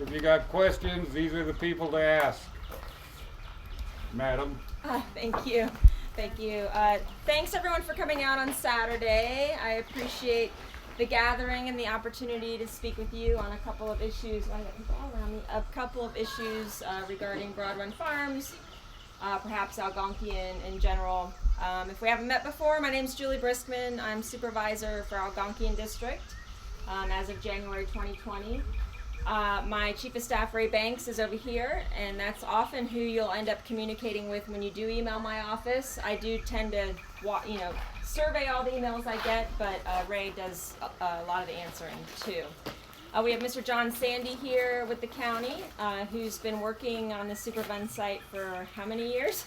If you got questions, these are the people to ask. Madam. Thank you. Thank you. Thanks everyone for coming out on Saturday. I appreciate the gathering and the opportunity to speak with you on a couple of issues. I got people all around me. A couple of issues regarding Broad Run Farms, perhaps Algonquian in general. If we haven't met before, my name is Julie Briskman. I'm Supervisor for Algonquian District as of January 2020. My Chief of Staff, Ray Banks, is over here, and that's often who you'll end up communicating with when you do email my office. I do tend to, survey all the emails I get, but Ray does a lot of the answering too. We have Mr. John Sandy here with the county, who's been working on the Superfund site for how many years?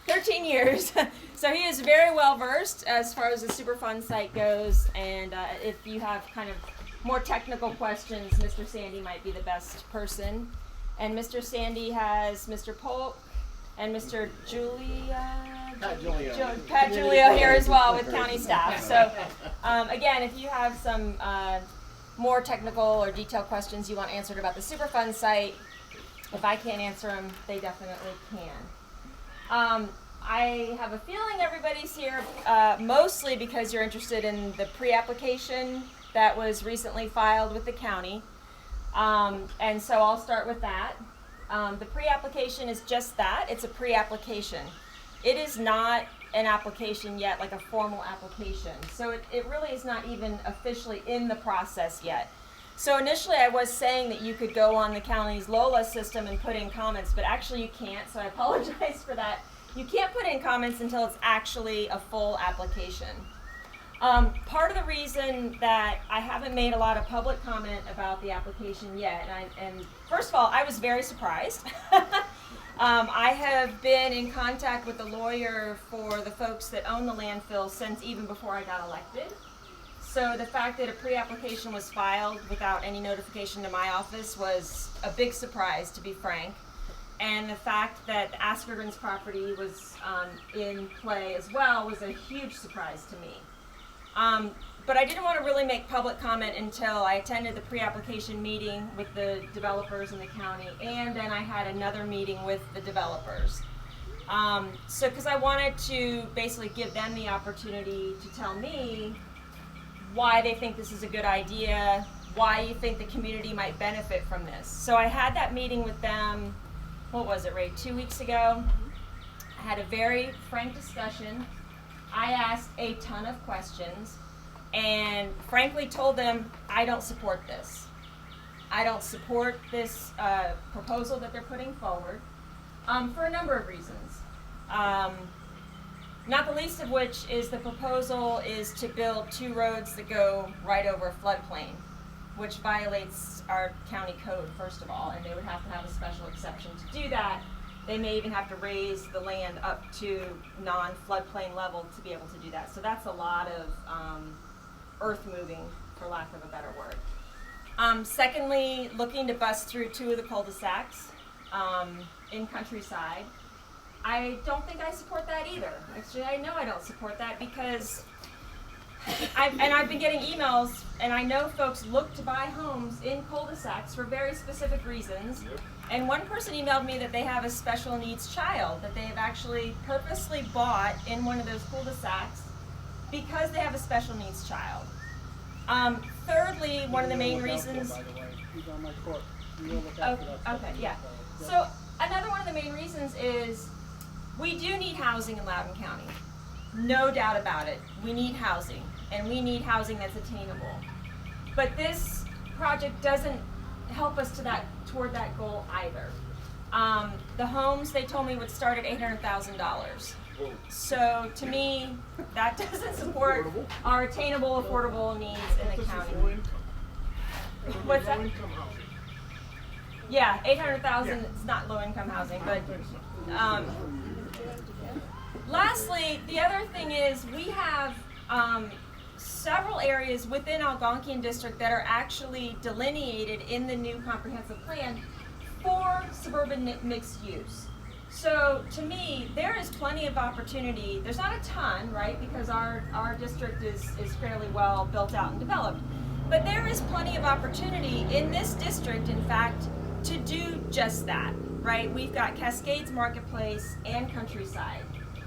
13 years. So he is very well versed as far as the Superfund site goes, and if you have kind of more technical questions, Mr. Sandy might be the best person. And Mr. Sandy has Mr. Polk and Mr. Pat Julio here as well with county staff. So again, if you have some more technical or detailed questions you want answered about the Superfund site, if I can't answer them, they definitely can. I have a feeling everybody's here mostly because you're interested in the pre-application that was recently filed with the county. And so I'll start with that. The pre-application is just that. It's a pre-application. It is not an application yet, like a formal application. So it really is not even officially in the process yet. So initially I was saying that you could go on the county's LOLA system and put in comments, but actually you can't, so I apologize for that. You can't put in comments until it's actually a full application. Part of the reason that I haven't made a lot of public comment about the application yet, and first of all, I was very surprised. I have been in contact with the lawyer for the folks that own the landfill since even before I got elected. So the fact that a pre-application was filed without any notification to my office was a big surprise, to be frank. And the fact that the Askergren's property was in play as well was a huge surprise to me. But I didn't want to really make public comment until I attended the pre-application meeting with the developers in the county, and then I had another meeting with the developers. Because I wanted to basically give them the opportunity to tell me why they think this is a good idea, why you think the community might benefit from this. So I had that meeting with them, what was it, Ray, 2 weeks ago? I had a very frank discussion. I asked a ton of questions and frankly told them I don't support this. I don't support this proposal that they're putting forward for a number of reasons. Not the least of which is the proposal is to build 2 roads that go right over a floodplain, which violates our county code, first of all, and they would have to have a special exception to do that. They may even have to raise the land up to non-floodplain level to be able to do that. So that's a lot of earth moving, for lack of a better word. Secondly, looking to bust through 2 of the cul-de-sacs in Countryside. I don't think I support that either. Actually, I know I don't support that because I've been getting emails, and I know folks look to buy homes in cul-de-sacs for very specific reasons. Yep. And one person emailed me that they have a special needs child that they have actually purposely bought in one of those cul-de-sacs because they have a special needs child. Thirdly, one of the main reasons. He's on my court. Okay, yeah. So another one of the main reasons is we do need housing in Loudoun County. No doubt about it. We need housing, and we need housing that's attainable. But this project doesn't help us toward that goal either. The homes, they told me, would start at $800,000. So to me, that doesn't support our attainable, affordable needs in the county. What's that? Yeah, 800,000. It's not low-income housing, but lastly, the other thing is we have several areas within Algonquian District that are actually delineated in the new comprehensive plan for suburban mixed use. So to me, there is plenty of opportunity. There's not a ton, right, because our district is fairly well built out and developed. But there is plenty of opportunity in this district, in fact, to do just that, right? We've got Cascades Marketplace and Countryside,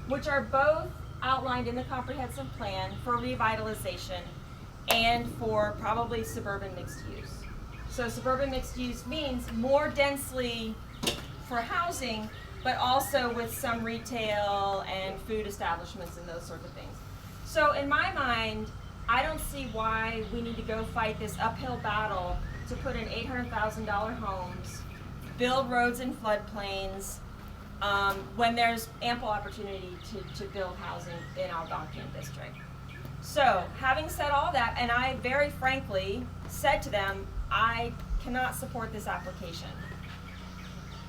which are both outlined in the comprehensive plan for revitalization and for probably suburban mixed use. So suburban mixed use means more densely for housing, but also with some retail and food establishments and those sorts of things. So in my mind, I don't see why we need to go fight this uphill battle to put in $800,000 homes, build roads in floodplains, when there's ample opportunity to build housing in Algonquian District. So, having said all that, and I very frankly said to them, I cannot support this application.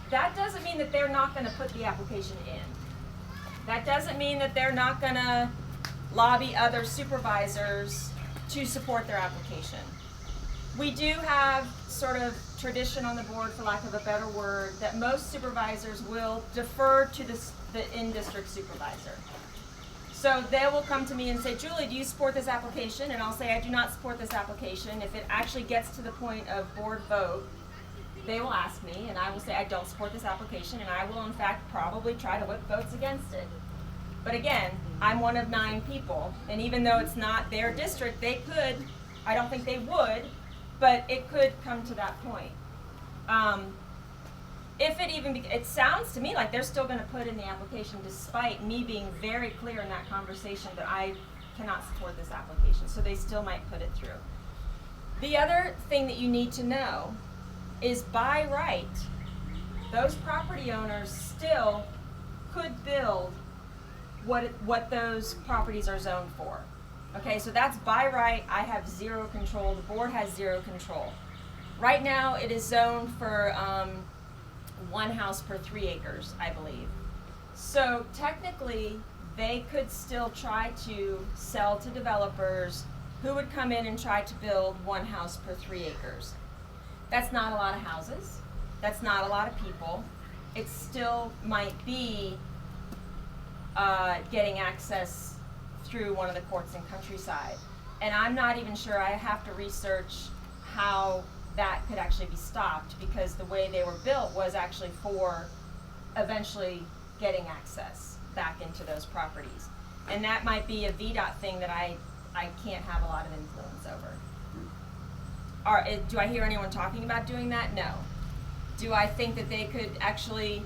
That doesn't mean that they're not going to put the application in. That doesn't mean that they're not going to lobby other supervisors to support their application. We do have sort of tradition on the board, for lack of a better word, that most supervisors will defer to the in-district supervisor. So they will come to me and say, Julie, do you support this application? And I'll say, I do not support this application. If it actually gets to the point of board vote, they will ask me, and I will say, I don't support this application, and I will, in fact, probably try to whip votes against it. But again, I'm one of 9 people, and even though it's not their district, they could, I don't think they would, but it could come to that point. If it even, it sounds to me like they're still going to put in the application despite me being very clear in that conversation that I cannot support this application, so they still might put it through. The other thing that you need to know is by right, those property owners still could build what those properties are zoned for. Okay, so that's by right. I have zero control. The board has zero control. Right now, it is zoned for 1 house per 3 acres, I believe. So technically, they could still try to sell to developers who would come in and try to build 1 house per 3 acres. That's not a lot of houses. That's not a lot of people. It still might be getting access through one of the courts in Countryside. And I'm not even sure, I have to research how that could actually be stopped, because the way they were built was actually for eventually getting access back into those properties. And that might be a VDOT thing that I can't have a lot of influence over. Do I hear anyone talking about doing that? No. Do I think that they could actually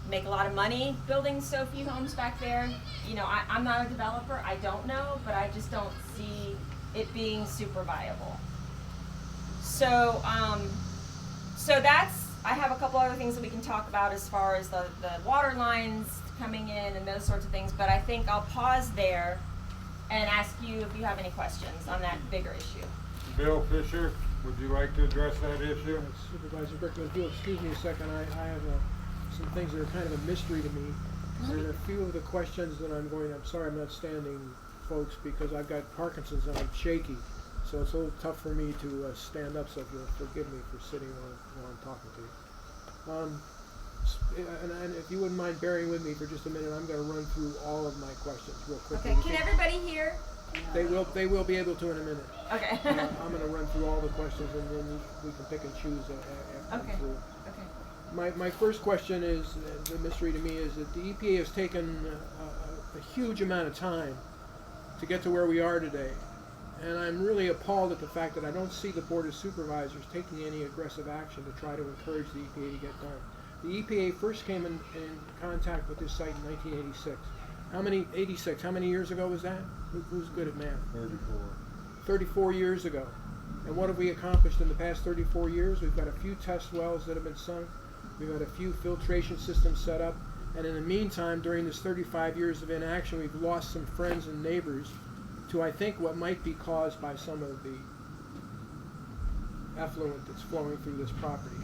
make a lot of money building so few homes back there? You know, I'm not a developer, I don't know, but I just don't see it being super viable. So, so that's, I have a couple other things that we can talk about as far as the water lines coming in and those sorts of things, but I think I'll pause there and ask you if you have any questions on that bigger issue. Bill Fisher, would you like to address that issue? Supervisor Briskman, if you'll excuse me a second, I have some things that are kind of a mystery to me. And a few of the questions that I'm sorry I'm not standing, folks, because I've got Parkinson's and I'm shaky. So it's a little tough for me to stand up, so if you'll forgive me for sitting while I'm talking to you. And if you wouldn't mind bearing with me for just a minute, I'm going to run through all of my questions real quickly. Okay, can everybody hear? They will be able to in a minute. Okay. I'm going to run through all the questions, and then we can pick and choose after I'm through. Okay. My first question is, the mystery to me is that the EPA has taken a huge amount of time to get to where we are today. And I'm really appalled at the fact that I don't see the Board of Supervisors taking any aggressive action to try to encourage the EPA to get done. The EPA first came in contact with this site in 1986. How many years ago was that? Who's good at math? 34. 34 years ago. And what have we accomplished in the past 34 years? We've got a few test wells that have been sunk. We've got a few filtration systems set up. And in the meantime, during this 35 years of inaction, we've lost some friends and neighbors to, I think, what might be caused by some of the effluent that's flowing through this property.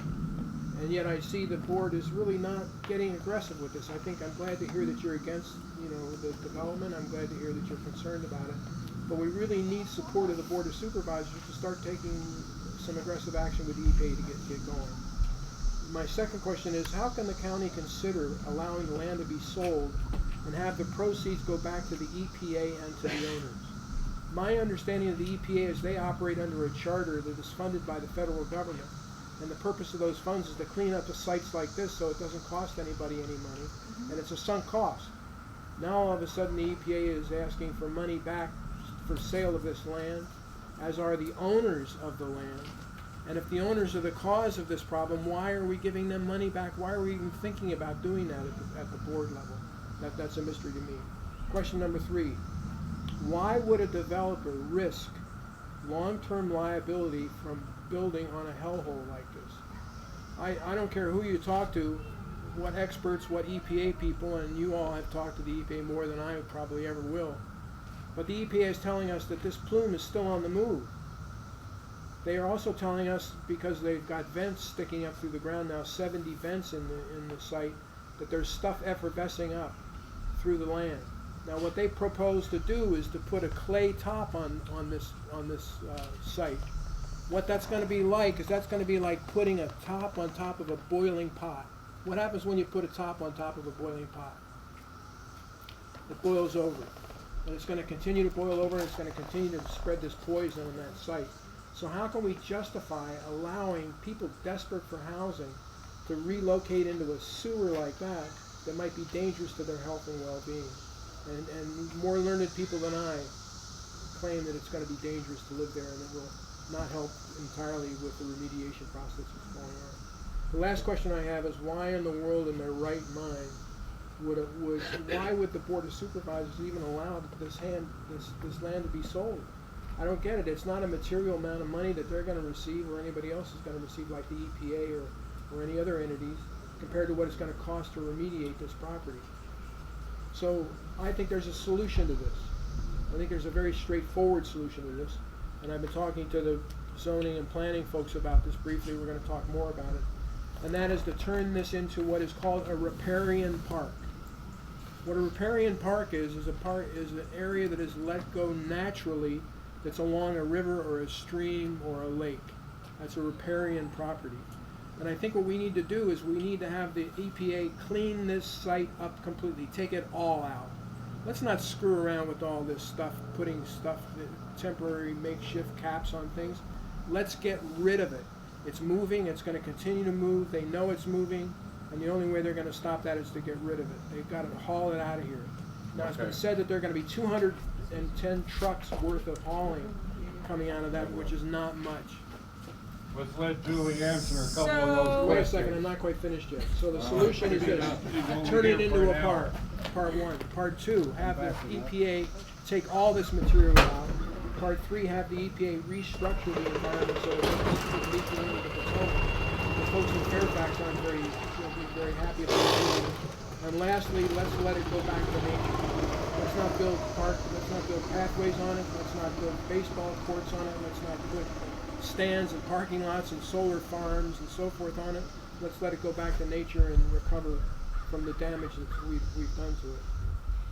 And yet I see the board is really not getting aggressive with this. I'm glad to hear that you're against, the development. I'm glad to hear that you're concerned about it. But we really need support of the Board of Supervisors to start taking some aggressive action with the EPA to get going. My second question is, how can the county consider allowing the land to be sold and have the proceeds go back to the EPA and to the owners? My understanding of the EPA is they operate under a charter that is funded by the federal government. And the purpose of those funds is to clean up the sites like this so it doesn't cost anybody any money. And it's a sunk cost. Now all of a sudden the EPA is asking for money back for sale of this land, as are the owners of the land. And if the owners are the cause of this problem, why are we giving them money back? Why are we even thinking about doing that at the board level? That's a mystery to me. Question number 3. Why would a developer risk long-term liability from building on a hellhole like this? I don't care who you talk to, what experts, what EPA people, and you all have talked to the EPA more than I probably ever will. But the EPA is telling us that this plume is still on the move. They are also telling us, because they've got vents sticking up through the ground now, 70 vents in the site, that there's stuff effervescing up through the land. Now what they propose to do is to put a clay top on this site. What that's going to be like is that's going to be like putting a top on top of a boiling pot. What happens when you put a top on top of a boiling pot? It boils over. And it's going to continue to boil over, and it's going to continue to spread this poison on that site. So how can we justify allowing people desperate for housing to relocate into a sewer like that might be dangerous to their health and well-being? And more learned people than I claim that it's going to be dangerous to live there, and it will not help entirely with the remediation process that's going on. The last question I have is, why in the world, in their right mind, why would the Board of Supervisors even allow this land to be sold? I don't get it. It's not a material amount of money that they're going to receive or anybody else is going to receive, like the EPA or any other entities, compared to what it's going to cost to remediate this property. So I think there's a solution to this. I think there's a very straightforward solution to this. And I've been talking to the zoning and planning folks about this briefly. We're going to talk more about it. And that is to turn this into what is called a riparian park. What a riparian park is an area that is let go naturally, that's along a river or a stream or a lake. That's a riparian property. And I think what we need to do is we need to have the EPA clean this site up completely, take it all out. Let's not screw around with all this stuff, putting stuff, temporary makeshift caps on things. Let's get rid of it. It's moving, it's going to continue to move, they know it's moving, and the only way they're going to stop that is to get rid of it. They've got to haul it out of here. Now it's been said that there are going to be 210 trucks worth of hauling coming out of that, which is not much. Let's let Julie answer a couple of those questions. Wait a second, I'm not quite finished yet. So the solution is this: turn it into a park. Part 1. Part 2, have the EPA take all this material out. Part 3, have the EPA restructure the environment so it doesn't leak into the Potomac. The folks in Fairfax aren't will be very happy about it. And lastly, let's let it go back to nature. Let's not build pathways on it. Let's not build baseball courts on it. Let's not put stands and parking lots and solar farms and so forth on it. Let's let it go back to nature and recover from the damage that we've done to it.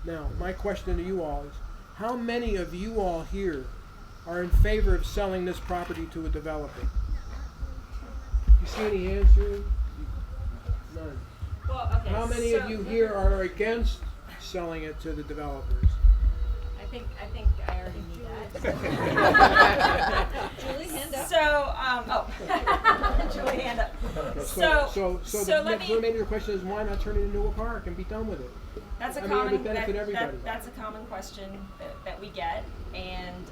Now, my question to you all is, how many of you all here are in favor of selling this property to a developer? You see any hands here? None. Well, okay. How many of you here are against selling it to the developers? I think I already knew that. Julie, hand up. So, Julie, hand up. So the let remainder of the question is, why not turn it into a park and be done with it? That's a It common would benefit everybody. that's a common question that we get, and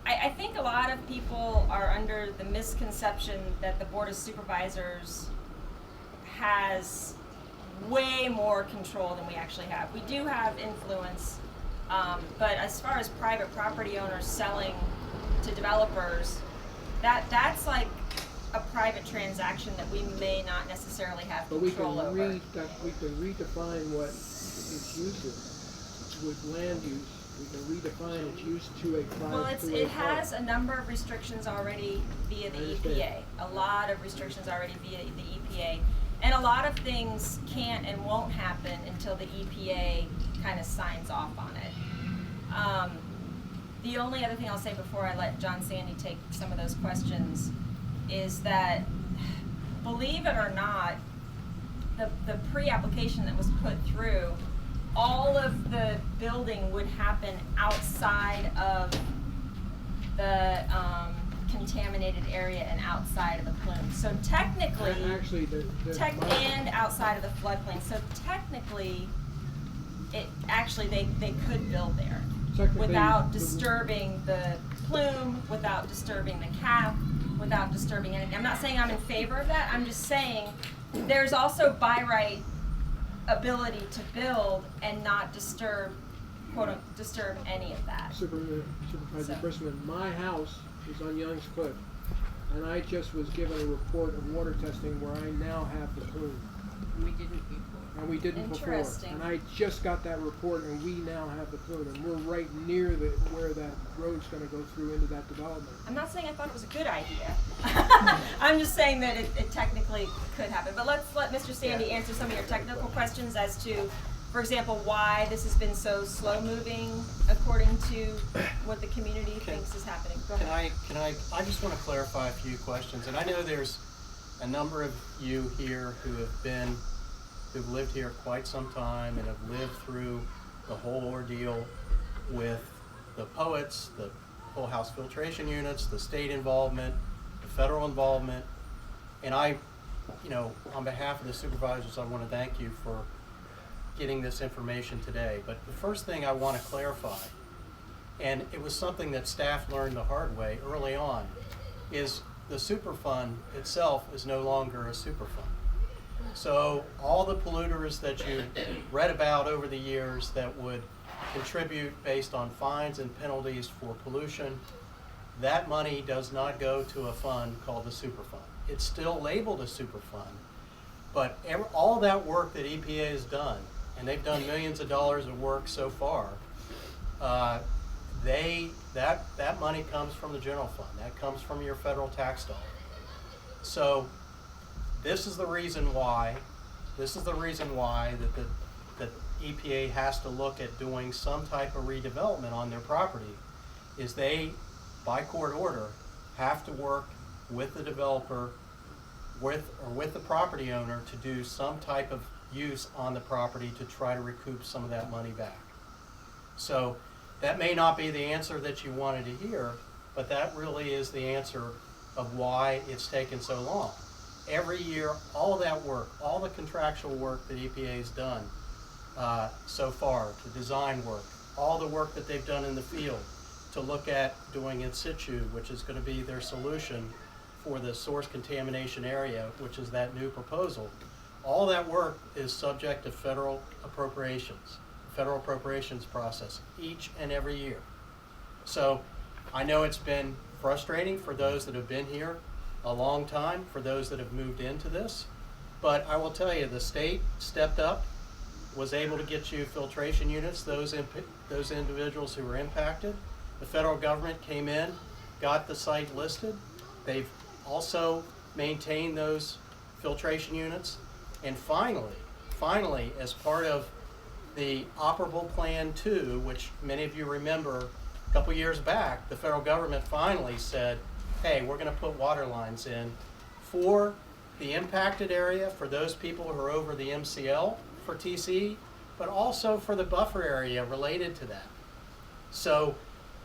I think a lot of people are under the misconception that the Board of Supervisors has way more control than we actually have. We do have influence, but as far as private property owners selling to developers, that's like a private transaction that we may not necessarily have control over. But we can redefine what its use is with land use. We can redefine its use to a private. Well, it has a number of restrictions already via the EPA. A lot of restrictions already via the EPA. And a lot of things can't and won't happen until the EPA kind of signs off on it. The only other thing I'll say before I let John Sandy take some of those questions is that, believe it or not, the pre-application that was put through, all of the building building would happen outside of the contaminated area and outside of the plume. So technically, Actually, and outside of the floodplain. So technically, they could build there without disturbing the plume, without disturbing the cap, without disturbing anything. I'm not saying I'm in favor of that. I'm just saying there's also by right ability to build and not disturb, disturb any of that. Supervisor Briskman, my house is on Young's Cliff, and I just was given a report of water testing where I now have the plume. We didn't before. And we didn't before. Interesting. And I just got that report, and we now have the plume, and we're right near where that road's going to go through into that development. I'm not saying I thought it was a good idea. I'm just saying that it technically could happen. But let's let Mr. Sandy answer some of your technical questions as to, for example, why this has been so slow moving according to what the community thinks is happening. Go ahead. I just want to clarify a few questions, and I know there's a number of you here who've lived here quite some time and have lived through the whole ordeal with the POETs, the whole house filtration units, the state involvement, the federal involvement, and I, on behalf of the supervisors, I want to thank you for getting this information today. But the first thing I want to clarify, and it was something that staff learned the hard way early on, is the Superfund itself is no longer a Superfund. So all the polluters that you read about over the years that would contribute based on fines and penalties for pollution, that money does not go to a fund called the Superfund. It's still labeled a Superfund, but all that work that EPA has done, and they've done millions of dollars of work so far, that money comes from the general fund. That comes from your federal tax dollar. So this is the reason why that EPA has to look at doing some type of redevelopment on their property, is they, by court order, have to work with the developer, with the property owner to do some type of use on the property to try to recoup some of that money back. So that may not be the answer that you wanted to hear, but that really is the answer of why it's taken so long. Every year, all of that work, all the contractual work that EPA has done so far, the design work, all the work that they've done in the field to look at doing in situ, which is going to be their solution for the source contamination area, which is that new proposal. All that work is subject to federal appropriations process each and every year. So I know it's been frustrating for those that have been here a long time, for those that have moved into this, but I will tell you, the state stepped up, was able to get you filtration units, those individuals who were impacted. The federal government came in, got the site listed. They've also maintained those filtration units. And finally, as part of the Operable Plan 2, which many of you remember a couple years back, the federal government finally said, hey, we're going to put water lines in for the impacted area, for those people who are over the MCL for TC, but also for the buffer area related to that. So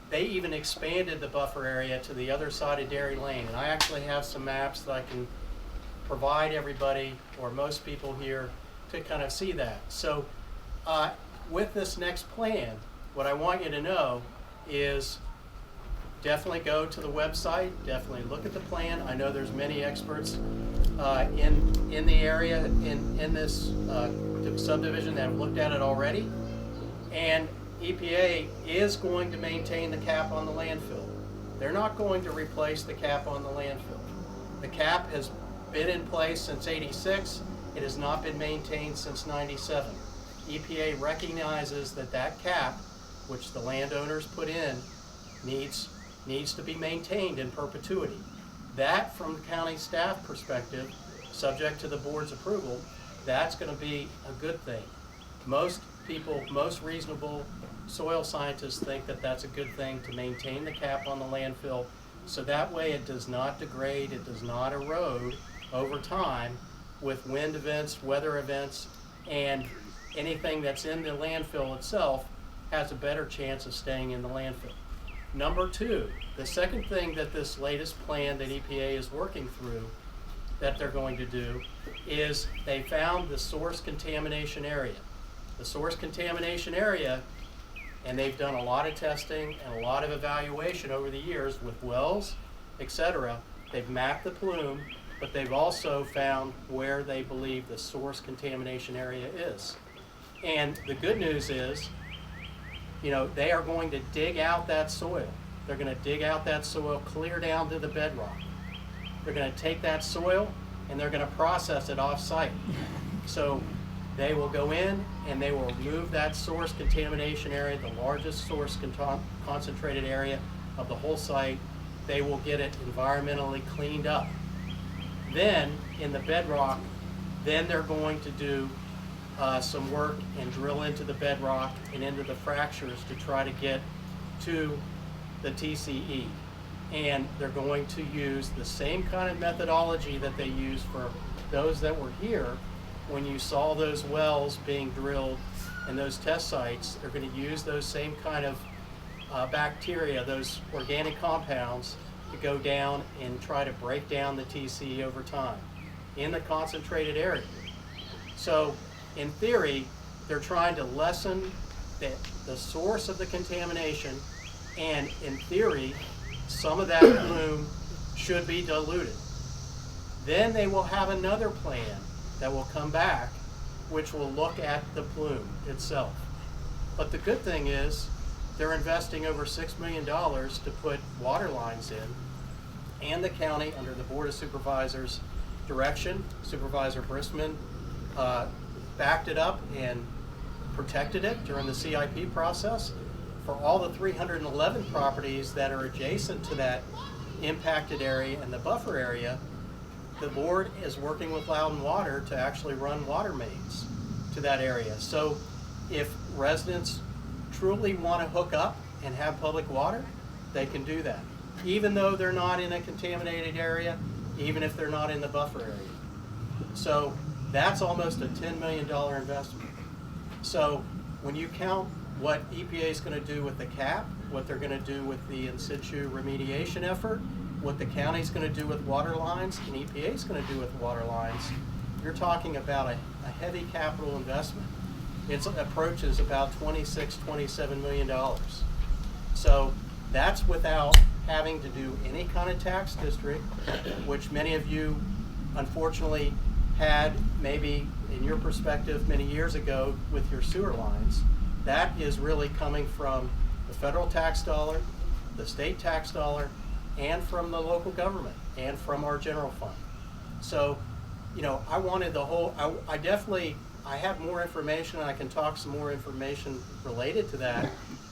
they even expanded the buffer area to the other side of Dairy Lane. And I actually have some maps that I can provide everybody, or most people here, to kind of see that. So with this next plan, what I want you to know is definitely go to the website, definitely look at the plan. I know there's many experts in the area, in this subdivision that have looked at it already. And EPA is going to maintain the cap on the landfill. They're not going to replace the cap on the landfill. The cap has been in place since '86. It has not been maintained since '97. EPA recognizes that cap, which the landowners put in, needs to be maintained in perpetuity. That, from the county staff perspective, subject to the board's approval, that's going to be a good thing. Most people, most reasonable soil scientists think that that's a good thing, to maintain the cap on the landfill, so that way it does not degrade, it does not erode over time with wind events, weather events, and anything that's in the landfill itself has a better chance of staying in the landfill. Number two, the second thing that this latest plan that EPA is working through that they're going to do is they found the source contamination area. The source contamination area, and they've done a lot of testing and a lot of evaluation over the years with wells, etc. They've mapped the plume, but they've also found where they believe the source contamination area is. And the good news is, you know, they are going to dig out that soil. They're going to dig out that soil clear down to the bedrock. They're going to take that soil and they're going to process it off-site. So they will go in and they will remove that source contamination area, the largest source concentrated area of the whole site. They will get it environmentally cleaned up. Then in the bedrock, then they're going to do some work and drill into the bedrock and into the fractures to try to get to the TCE. And they're going to use the same kind of methodology that they used for those that were here when you saw those wells being drilled and those test sites. They're going to use those same kind of bacteria, those organic compounds, to go down and try to break down the TCE over time in the concentrated area. So in theory, they're trying to lessen the source of the contamination, and in theory, some of that plume should be diluted. Then they will have another plan that will come back, which will look at the plume itself. But the good thing is, they're investing over $6 million to put water lines in, and the county, under the Board of Supervisors' direction, Supervisor Briskman backed it up and protected it during the CIP process. For all the 311 properties that are adjacent to that impacted area and the buffer area, the board is working with Loudoun Water to actually run water mains to that area. So if residents truly want to hook up and have public water, they can do that, even though they're not in a contaminated area, even if they're not in the buffer area. So that's almost a $10 million investment. So when you count what EPA is going to do with the cap, what they're going to do with the in situ remediation effort, what the county is going to do with water lines, and EPA is going to do with water lines, you're talking about a heavy capital investment. It approaches about $26–27 million. So that's without having to do any kind of tax district, which many of you unfortunately had maybe in your perspective many years ago with your sewer lines. That is really coming from the federal tax dollar, the state tax dollar, and from the local government, and from our general fund. So, you know, I wanted the whole, I have more information, and I can talk some more information related to that,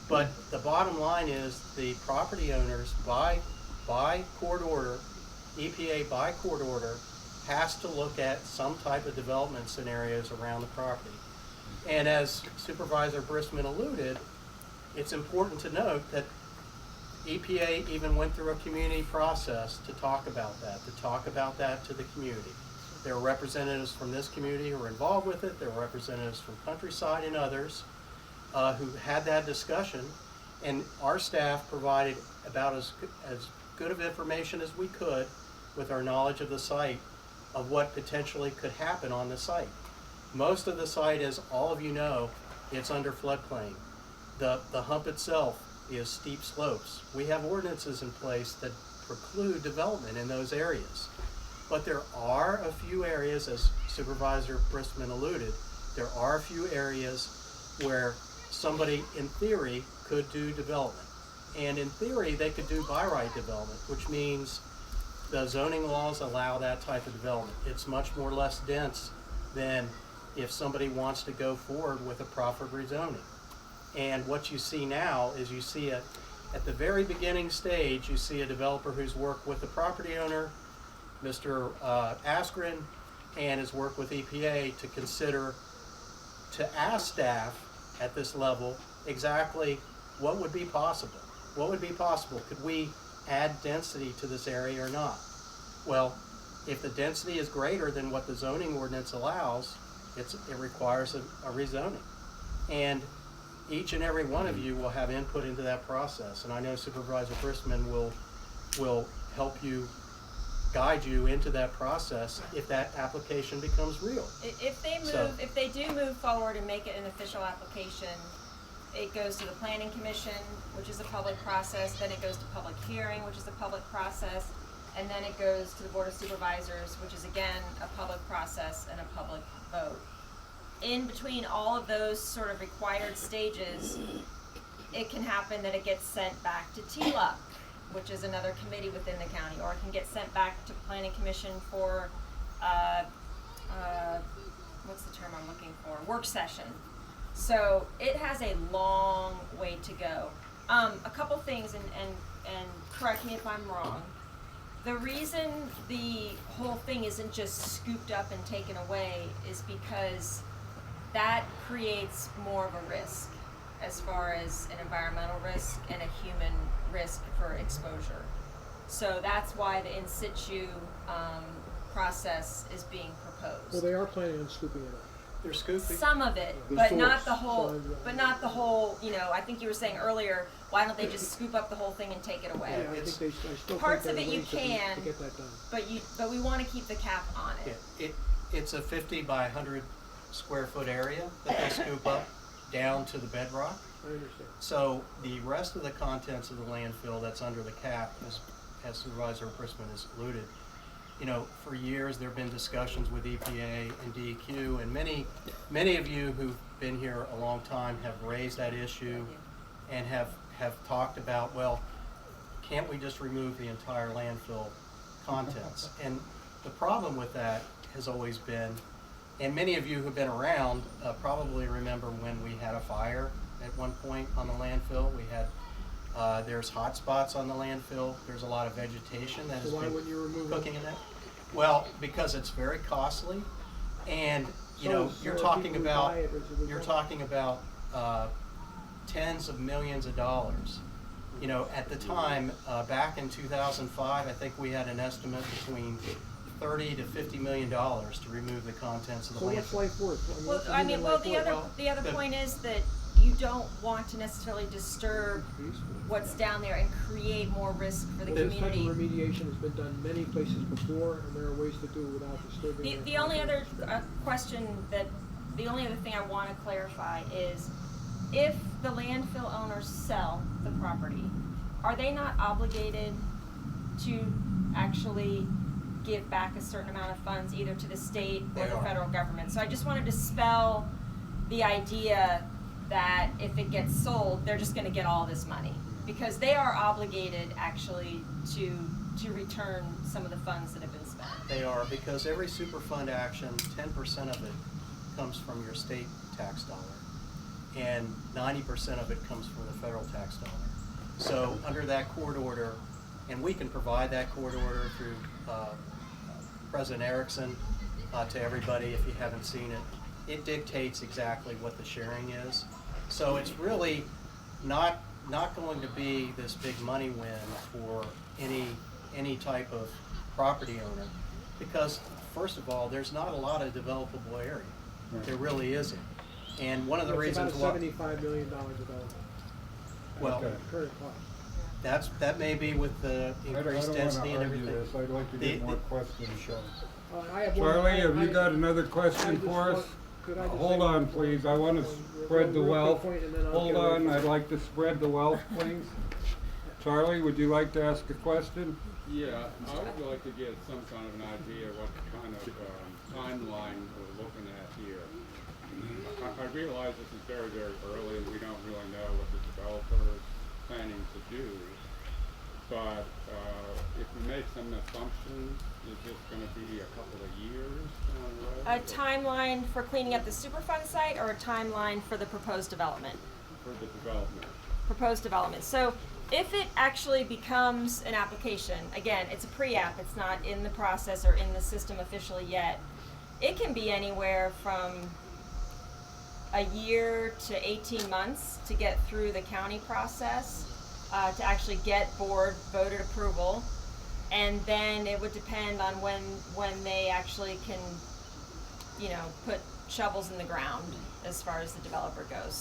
but the bottom line is the property owners, by court order, EPA by court order, has to look at some type of development scenarios around the property. And as Supervisor Briskman alluded, it's important to note that EPA even went through a community process to talk about that to the community. There were representatives from this community who were involved with it. There were representatives from Countryside and others who had that discussion. And our staff provided about as good of information as we could with our knowledge of the site of what potentially could happen on the site. Most of the site, as all of you know, it's under floodplain. The hump itself is steep slopes. We have ordinances in place that preclude development in those areas. But there are a few areas, as Supervisor Briskman alluded, there are a few areas where somebody in theory could do development. And in theory, they could do by right development, which means the zoning laws allow that type of development. It's much more less dense than if somebody wants to go forward with a proper rezoning. And what you see now is you see at the very beginning stage, you see a developer who's worked with the property owner, Mr. Askren, and has worked with EPA to consider, to ask staff at this level exactly what would be possible. What would be possible? Could we add density to this area or not? Well, if the density is greater than what the zoning ordinance allows, it requires a rezoning. And each and every one of you will have input into that process, and I know Supervisor Briskman will help you, guide you into that process if that application becomes real. If they move, So- if they do move forward and make it an official application, it goes to the Planning Commission, which is a public process, then it goes to public hearing, which is a public process, and then it goes to the Board of Supervisors, which is again a public process and a public vote. In between all of those sort of required stages, it can happen that it gets sent back to TLUC, which is another committee within the county, or it can get sent back to Planning Commission for, what's the term I'm looking for? Work session. So it has a long way to go. A couple things, and correct me if I'm wrong. The reason the whole thing isn't just scooped up and taken away is because that creates more of a risk as far as an environmental risk and a human risk for exposure. So that's why the in situ process is being proposed. Well, they are planning on scooping it up. They're scooping. Some of it, The but source. not the whole. So, But not the whole. You know, I think you were saying earlier, why don't they just scoop up the whole thing and take it away? Yeah, I still Parts think of there it are you ways to can. get that done. But we want to keep the cap on it. Yeah, it's a 50 by 100 square foot area that they scoop up down to the bedrock. I understand. So the rest of the contents of the landfill that's under the cap, as Supervisor Briskman has alluded, you know, for years there have been discussions with EPA and DEQ, and many of you who've been here a long time have raised that issue and have talked about, well, can't we just remove the entire landfill contents? And the problem with that has always been, and many of you who've been around probably remember when we had a fire at one point on the landfill. We had, there's hot spots on the landfill. There's a lot of vegetation that has So why been wouldn't you remove cooking it? in that. Well, because it's very costly, and you know, you're So talking people who about, buy it as a result. you're talking about tens of millions of dollars. You know, at the time, back in 2005, I think we had an estimate between $30 to $50 million to remove the contents of the So what's landfill. life worth? Well, what's I mean, human well, life the worth? other the- point is that you don't want to necessarily disturb what's down there and create more risk for the Well, this type of community. remediation has been done many places before, and there are ways to do it without disturbing. The only other the only other thing I want to clarify is, if the landfill owners sell the property, are they not obligated to actually give back a certain amount of funds either to the state or They the are. federal government? So I just want to dispel the idea that if it gets sold, they're just going to get all this money, because they are obligated actually to return some of the funds that have been spent. They are, because every Superfund action, 10% of it comes from your state tax dollar, and 90% of it comes from the federal tax dollar. So under that court order, and we can provide that court order through President Erickson to everybody if you haven't seen it. It dictates exactly what the sharing is. So it's really not going to be this big money win for any type of property owner, because first of all, there's not a lot of developable area. There really isn't. And one of the reasons It's why, about a $75 million development. well, Okay. Current cost. that may be with the I don't increased wanna density and argue everything. this. I'd like to The- get more the- questions shown. I have one- Charlie, have you I- got another I question just for us? want- could I just Hold say on, one please. point? I want to One spread the real quick wealth. point, and then I'll Hold get away on, from I'd it. like to spread the wealth, please. Charlie, would you like to ask a question? Yeah, I would like to get some kind of an idea what kind of timeline we're looking at here. I realize this is very, very early and we don't really know what the developer is planning to do. But if we make some assumptions, is this going to be a couple of years down the road? A timeline for cleaning up the Superfund site, or a timeline for the proposed development? For the development? Proposed development. So if it actually becomes an application, again, it's a pre-app, it's not in the process or in the system officially yet, it can be anywhere from a year to 18 months to get through the county process, to actually get board voted approval. And then it would depend on when they actually can, put shovels in the ground as far as the developer goes.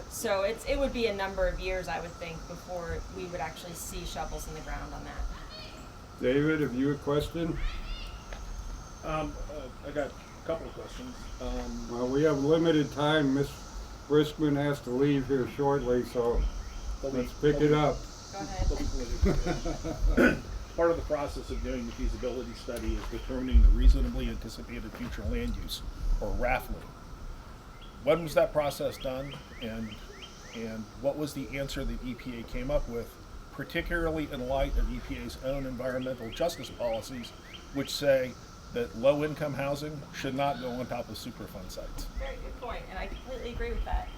So it would be a number of years, I would think, before we would actually see shovels in the ground on that. David, have you a question? I got a couple of questions. Well, we have limited time. Miss Briskman has to leave here shortly, so let's pick it up. Go ahead. Part of the process of doing the feasibility study is determining the reasonably anticipated future land use, or RAFLE. When was that process done, and what was the answer that EPA came up with, particularly in light of EPA's own environmental justice policies, which say that low-income housing should not go on top of Superfund sites? Very good point, and I completely agree with that.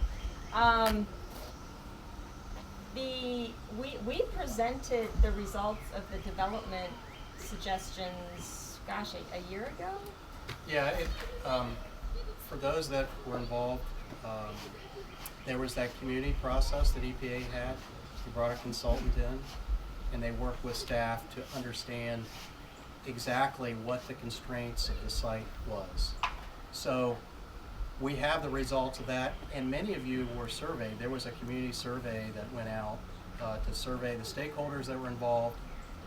We presented the results of the development suggestions, gosh, a year ago? Yeah, for those that were involved, there was that community process that EPA had. They brought a consultant in, and they worked with staff to understand exactly what the constraints of the site was. So we have the results of that, and many of you were surveyed. There was a community survey that went out to survey the stakeholders that were involved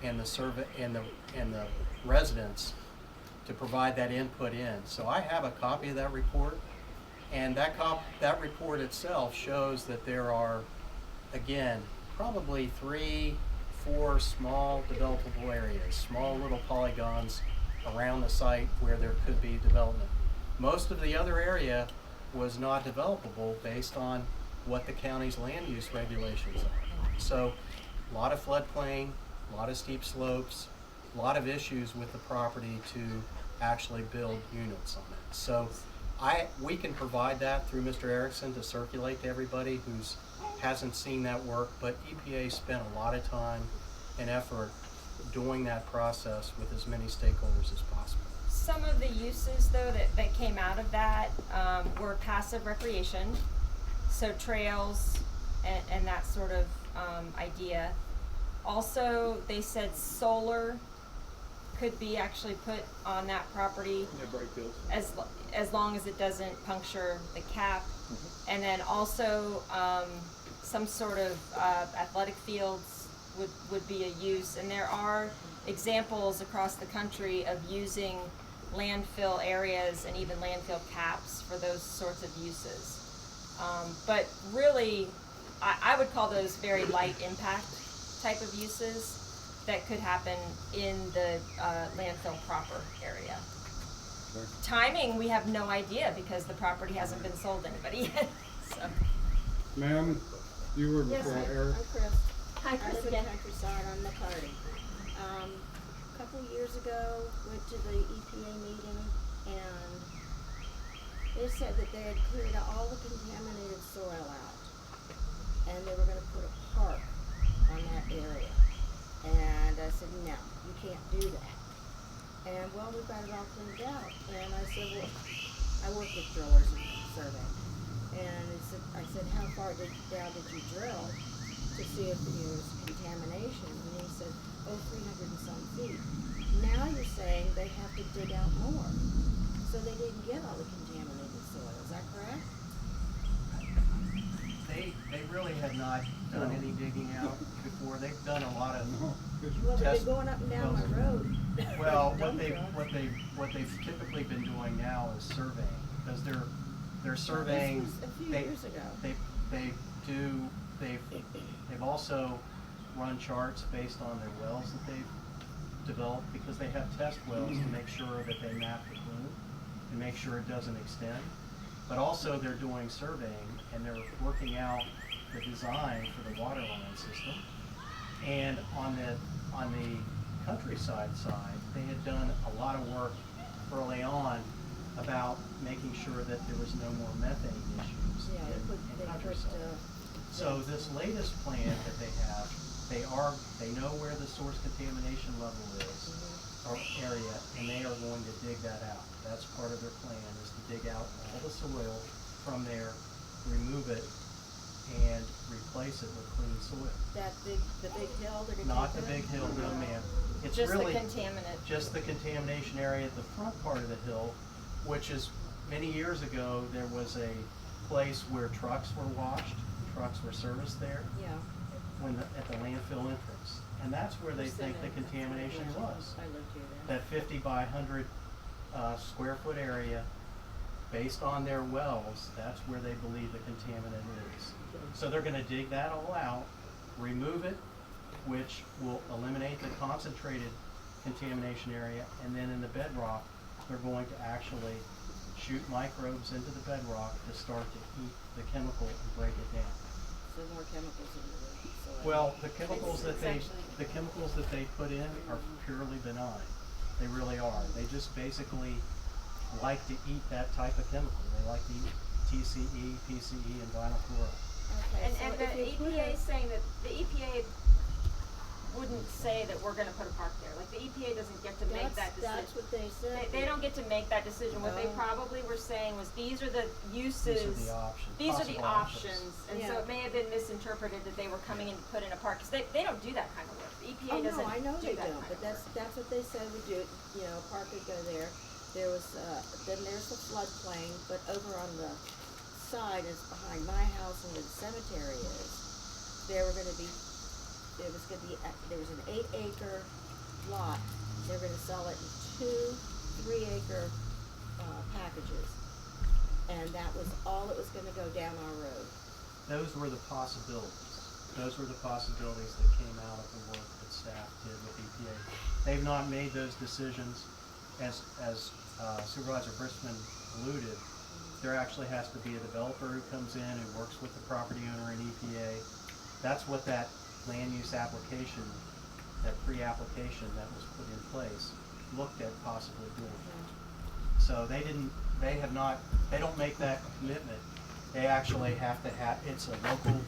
and the residents to provide that input in. So I have a copy of that report, and that report itself shows that there are, again, probably 3-4 small developable areas, small little polygons around the site where there could be development. Most of the other area was not developable based on what the county's land use regulations are. So a lot of floodplain, a lot of steep slopes, a lot of issues with the property to actually build units on it. So we can provide that through Mr. Erickson to circulate to everybody who hasn't seen that work, but EPA spent a lot of time and effort doing that process with as many stakeholders as possible. Some of the uses, though, that came out of that were passive recreation, so trails and that sort of idea. Also, they said solar could be actually put on that property as long as it doesn't puncture the cap. Mm-hmm. And then also some sort of athletic fields would be a use. And there are examples across the country of using landfill areas and even landfill caps for those sorts of uses. But really, I would call those very light impact type of uses that could happen in the landfill proper area. Okay. Timing, we have no idea because the property hasn't been sold to anybody yet. So. Ma'am, you were Yes, before I'm Eric. Chris. Hi, Chris I live again. in Countryside on McCarty. A couple years ago, went to the EPA meeting, and they said that they had cleared all the contaminated soil out, and they were going to put a park on that area. And I said, no, you can't do that. And well, we've got it all cleaned out. And I said, well, I work with drillers and survey. And I said, how far down did you drill to see if there was contamination? And he said, 300 and some feet. Now you're saying they have to dig out more. So they didn't get all the contaminated soil. Is that correct? They really had not done any digging out before. They've done a lot of Well, they've test. been going up and down my road. Well, Dump truck. what they've typically been doing now is surveying, because they're surveying. This was a few years ago. They've also run charts based on their wells that they've developed, because they have test wells to make sure that they map the plume and make sure it doesn't extend. But also they're doing surveying, and they're working out the design for the water line system. And on the countryside side, they had done a lot of work early on about making sure that there was no more methane issues Yeah, in countryside. So this latest plan that they have, they know where the source contamination level is, or area, and they are going to dig that out. That's part of their plan, is to dig out all the soil from there, remove it, and replace it with clean soil. The big hill, they're gonna Not the take big hill, no ma'am. It's Just really the contaminant. just the contamination area at the front part of the hill, which is many years ago, there was a place where trucks were washed, trucks were serviced there Yeah. at the landfill entrance. And that's where they think the contamination was. I lived here then. That 50 by 100 square foot area, based on their wells, that's where they believe the contaminant is. So they're gonna dig that all out, remove it, which will eliminate the concentrated contamination area, and then in the bedrock, they're going to actually shoot microbes into the bedrock to start to eat the chemical and break it down. So more chemicals in the soil. Well, the chemicals It's that they put in are purely benign. They really are. They just basically like to eat that type of chemical. They like to eat TCE, PCE, and vinyl chloride. Okay, And, so and if the you put EPA is saying that the EPA wouldn't say that we're gonna put a park there. Like, the EPA doesn't get to make that decision. That's what they said. They don't get to make that decision. What they No. probably were saying was, these are the uses. These are the options. These are the possible options. And so Yeah. it may have been misinterpreted that they were coming in to put in a park, because they don't do that kind of work. The EPA Oh, doesn't no, I know do they that don't, kind but of work. that's what they said would do, you know, a park would go there. There was, then there's the floodplain, but over on the side is behind my house and where the cemetery is, there was an 8-acre lot. They were gonna sell it in 2 3-acre, packages. And that was all that was gonna go down our road. Those were the possibilities. Those were the possibilities that came out of the work that staff did with EPA. They've not made those decisions. As Supervisor Briskman alluded, there actually has to be a developer who comes in, who works with the property owner and EPA. That's what that land use application, that pre-application that was put in place, looked at possibly doing. So they don't make that commitment. They actually have to have, it's a local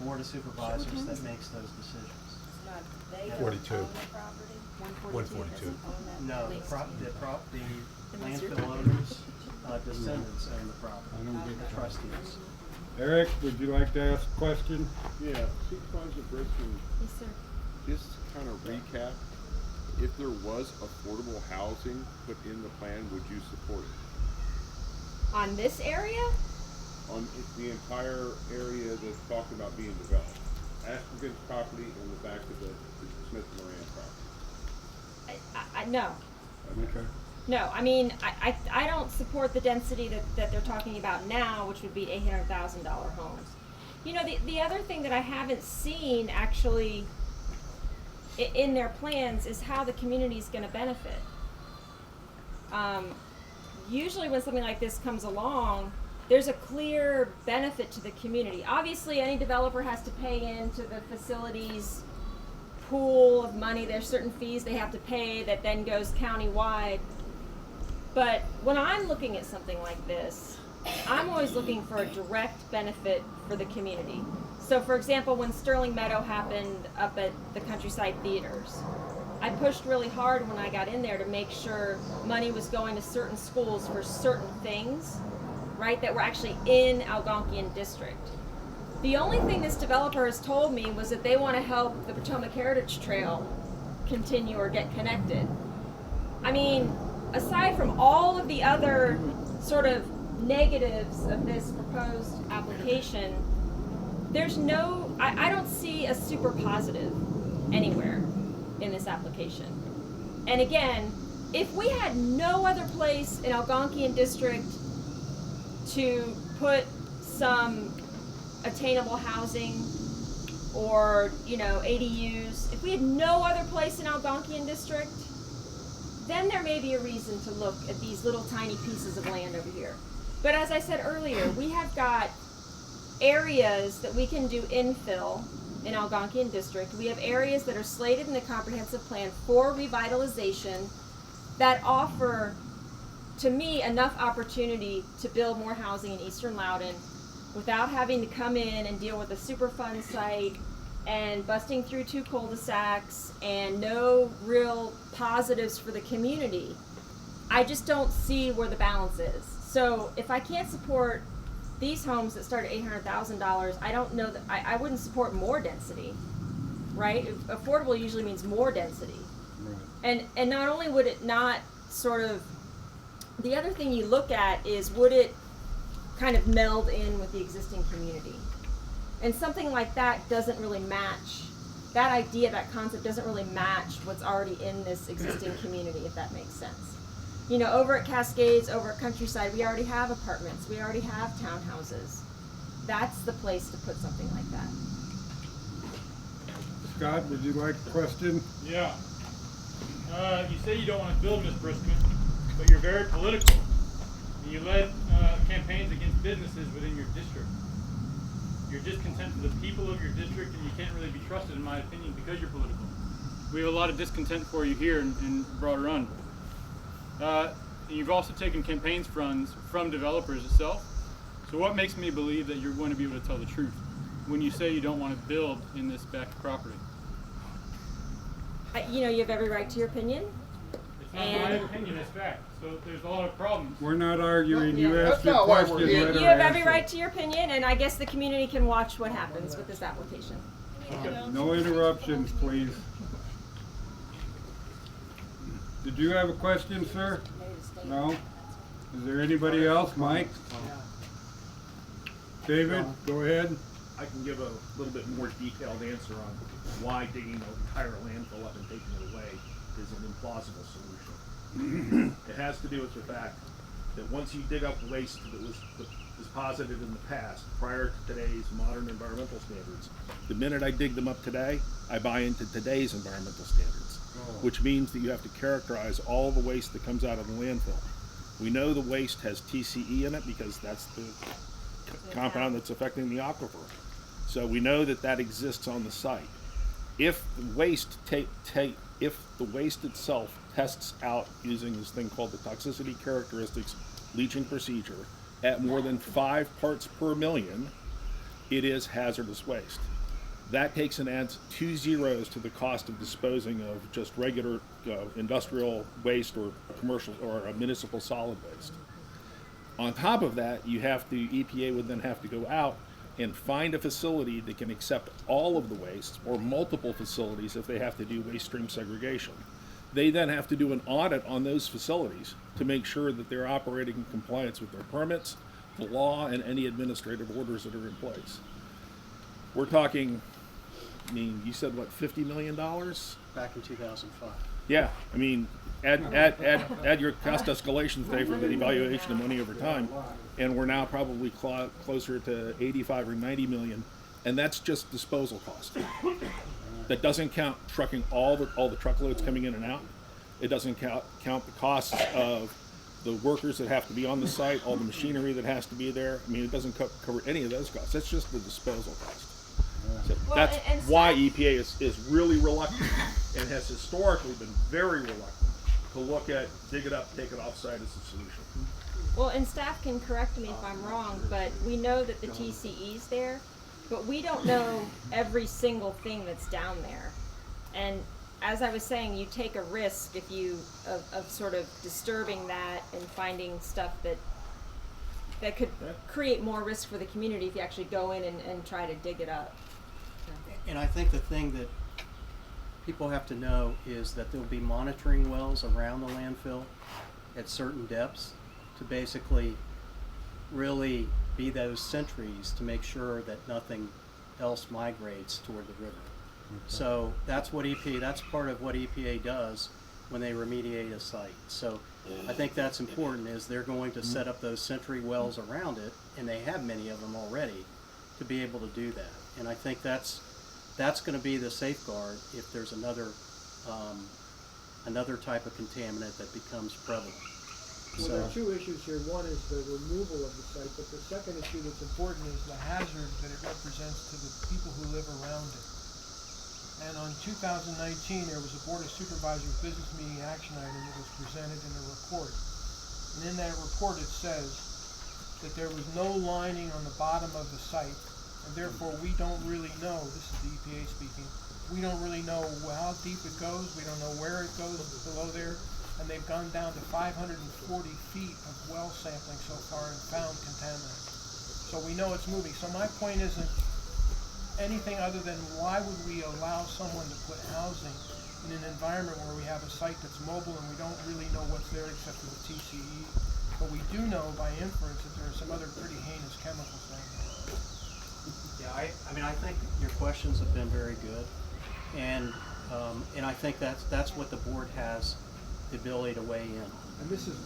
board of supervisors that makes those decisions. It's not, they don't 42. own the property? 142. No, the landfill owners, descendants own the property, I don't get the that. trustees. Eric, would you like to ask a question? Yeah, Supervisor Briskman, Yes, sir. just to kind of recap, if there was affordable housing put in the plan, would you support it? On this area, On the entire area that's talking about being developed? Ashbrook's property and the back of the Smith Moran property? no. Okay. No, I mean, I don't support the density that they're talking about now, which would be $800,000 homes. You know, the other thing that I haven't seen actually in their plans is how the community is going to benefit. Usually when something like this comes along, there's a clear benefit to the community. Obviously, any developer has to pay into the facility's pool of money. There's certain fees they have to pay that then goes countywide. But when I'm looking at something like this, I'm always looking for a direct benefit for the community. So for example, when Sterling Meadow happened up at the Countryside Theaters, I pushed really hard when I got in there to make sure money was going to certain schools for certain things, right, that were actually in Algonquian District. The only thing this developer has told me was that they want to help the Potomac Heritage Trail continue or get connected. I mean, aside from all of the other sort of negatives of this proposed application, there's no, I don't see a super positive anywhere in this application. And again, if we had no other place in Algonquian District to put some attainable housing or, you know, ADUs, if we had no other place in Algonquian District, then there may be a reason to look at these little tiny pieces of land over here. But as I said earlier, we have got areas that we can do infill in Algonquian District. We have areas that are slated in the comprehensive plan for revitalization that offer, to me, enough opportunity to build more housing in eastern Loudoun without having to come in and deal with a Superfund site and busting through 2 cul-de-sacs and no real positives for the community. I just don't see where the balance is. So if I can't support these homes that start at $800,000, I don't know that I wouldn't support more density, right? Affordable usually means more density. Right. And not only would it not sort of The other thing you look at is, would it kind of meld in with the existing community? And something like that doesn't really match, that idea, that concept doesn't really match what's already in this existing community, if that makes sense. You know, over at Cascades, over at Countryside, we already have apartments, we already have townhouses. That's the place to put something like that. Scott, would you like a question? Yeah. You say you don't want to build, Ms. Briskman, but you're very political. And you led campaigns against businesses within your district. You're discontent with the people of your district, and you can't really be trusted, in my opinion, because you're political. We have a lot of discontent for you here in Broad Run. And you've also taken campaigns funds from developers itself. So what makes me believe that you're going to be able to tell the truth when you say you don't want to build in this back property? You know, you have every right to your opinion. It's not my opinion, it's fact. So there's a lot of problems. We're not arguing. You That's asked your not why we're question. here. Let You her have every answer. right to your opinion, and I guess the community can watch what happens with this application. No interruptions, please. Did you have a question, sir? No? Is there anybody else? Mike? David, go ahead. I can give a little bit more detailed answer on why digging the entire landfill up and taking it away is an implausible solution. It has to do with the fact that once you dig up waste that was deposited in the past, prior to today's modern environmental standards, the minute I dig them up today, I buy into today's environmental standards, which means that you have to characterize all the waste that comes out of the landfill. We know the waste has TCE in it because that's the compound that's affecting the aquifer. So we know that that exists on the site. If the waste if the waste itself tests out using this thing called the toxicity characteristics leaching procedure at more than 5 parts per million, it is hazardous waste. That takes and adds 2 zeros to the cost of disposing of just regular industrial waste or commercial or a municipal solid waste. On top of that, EPA would then have to go out and find a facility that can accept all of the waste, or multiple facilities if they have to do waste stream segregation. They then have to do an audit on those facilities to make sure that they're operating in compliance with their permits, the law, and any administrative orders that are in place. We're talking, I mean, you said what, $50 million? Back in 2005. Yeah, I mean, add your cost escalation today for the evaluation of money over time, and we're now probably closer to 85 or 90 million, and that's just disposal cost. That doesn't count trucking all the truckloads coming in and out. It doesn't count the costs of the workers that have to be on the site, all the machinery that has to be there. I mean, it doesn't cover any of those costs. That's just the disposal cost. So Well, that's and why EPA is really reluctant and has historically been very reluctant to look at dig it up, take it off site as a solution. Well, and staff can correct me if I'm wrong, but we know that the TCE's there, but we don't know every single thing that's down there. And as I was saying, you take a risk if you of sort of disturbing that and finding stuff that could create more risk for the community if you actually go in and try to dig it up. And I think the thing that people have to know is that there'll be monitoring wells around the landfill at certain depths to basically really be those sentries to make sure that nothing else migrates toward the river. So that's what that's part of what EPA does when they remediate a site. So I think that's important, is they're going to set up those sentry wells around it, and they have many of them already, to be able to do that. And I think that's going to be the safeguard if there's another type of contaminant that becomes prevalent. Well, there are two issues here. One is the removal of the site, but the second issue that's important is the hazard that it represents to the people who live around it. And on 2019, there was a Board of Supervisors business meeting action item that was presented in a report. And in that report, it says that there was no lining on the bottom of the site, and therefore we don't really know, this is the EPA speaking, we don't really know how deep it goes, we don't know where it goes below there, and they've gone down to 540 feet of well sampling so far and found contaminants. So we know it's moving. So my point isn't anything other than why would we allow someone to put housing in an environment where we have a site that's mobile and we don't really know what's there except for the TCE. But we do know by inference that there are some other pretty heinous chemicals down there. Yeah, I mean, I think your questions have been very good, and I think that's what the board has the ability to weigh in. And this is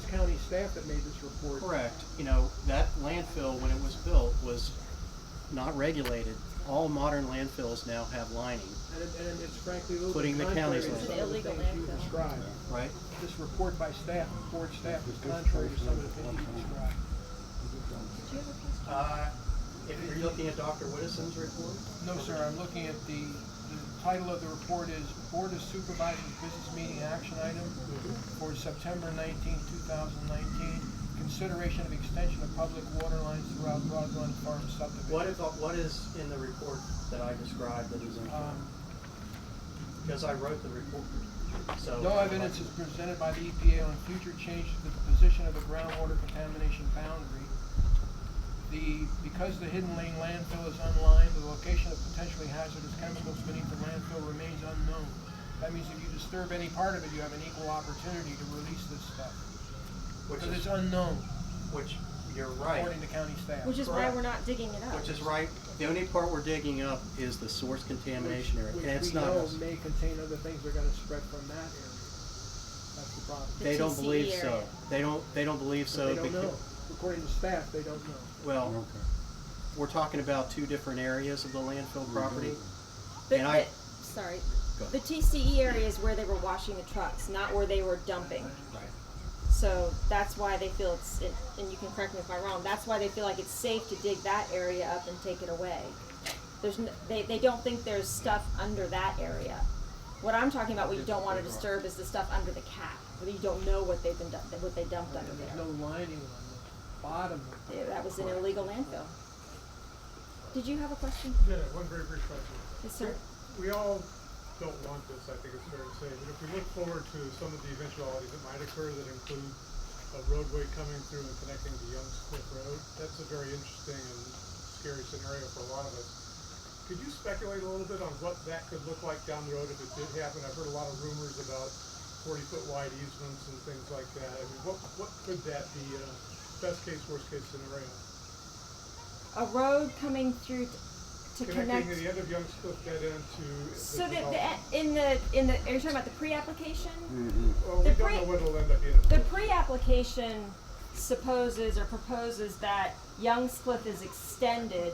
county staff that made this report. Correct. You know, that landfill, when it was built, was not regulated. All modern landfills now have lining. And it's frankly a little Putting bit the contrary county's to land. some of the Illegal things you landfill. described. Right. This report by staff, board staff, is contrary to some of the things you described. If you're looking at Dr. Whittison's report? No, sir, I'm looking at the title of the report is Board of Supervisors Business Meeting Action Item for September 19, 2019. Consideration of extension of public water lines throughout Broad Run Farm subdivision. What is in the report that I described that is incorrect? Because I wrote the report. So No evidence is presented by the EPA on future changes to the position of the groundwater contamination boundary. Because the Hidden Lane landfill is unlined, the location of potentially hazardous chemicals beneath the landfill remains unknown. That means if you disturb any part of it, you have an equal opportunity to release this stuff. Because it's unknown, Which, you're right. according to county staff. Which is why Correct. we're not digging it up. Which is right. The only part we're digging up is the source contamination area, and it's Which we not. know may contain other things that are gonna spread from that area. That's the problem. The They don't TCE believe area. so. They don't believe so. They don't because- know. According to staff, they don't know. Well, we're talking about two different areas of the landfill property. The, And the, sorry. Go The TCE area is where they were washing the trucks, not where they were dumping. Right. So that's why they feel and you can correct me if I'm wrong, that's why they feel like it's safe to dig that area up and take it away. They don't think there's stuff under that area. What I'm talking about, what you don't want to disturb, is the stuff under the cap, where you don't know what they dumped under There's there. no lining on the bottom of it. Yeah, that was an illegal landfill. Did you have a question? Yeah, one very brief question. Yes, sir. We all don't want this, I think it's fair to say, but if we look forward to some of the eventualities that might occur that include a roadway coming through and connecting to Young's Cliff Road, that's a very interesting and scary scenario for a lot of us. Could you speculate a little bit on what that could look like down the road if it did happen? I've heard a lot of rumors about 40-foot wide easements and things like that. I mean, what could that be, best case, worst case scenario? A road coming through to Connecting connect. the end of Young's Cliff dead end to So the are you talking about the pre-application? well, we the don't pre- know what it'll end up being. The pre-application supposes or proposes that Young's Cliff is extended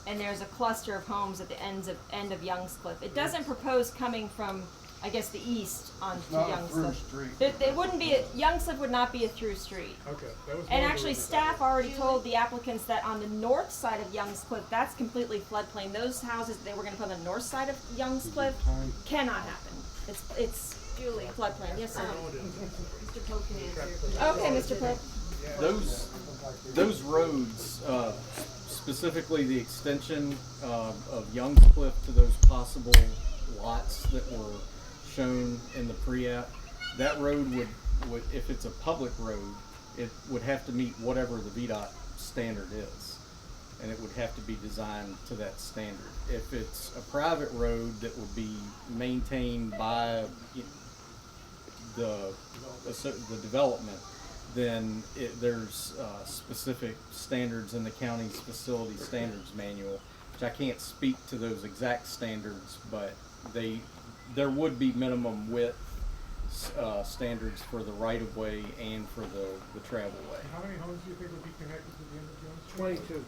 and there's a cluster of homes at the end of Young's Cliff. It doesn't propose coming from, I guess, the east onto not a Young's through Cliff. street. It wouldn't be, Young's Cliff would not be a through street. Okay, that was. And one of the actually, reasons. staff already told the applicants that on the north side of Young's Cliff, that's completely floodplain. Those houses they were gonna put on the north side of Young's Cliff cannot happen. It's floodplain. Yes, sir. Mr. Pope can answer. Okay, Mr. Pope. Those roads, specifically the extension of Young's Cliff to those possible lots that were shown in the pre-app, that road would, if it's a public road, it would have to meet whatever the VDOT standard is, and it would have to be designed to that standard. If it's a private road that would be maintained by the development, then there,'s specific standards in the county's facility standards manual, which I can't speak to those exact standards, but there would be minimum width standards for the right-of-way and for the travel way. How many homes do you think would be connected to the end of Young's Cliff?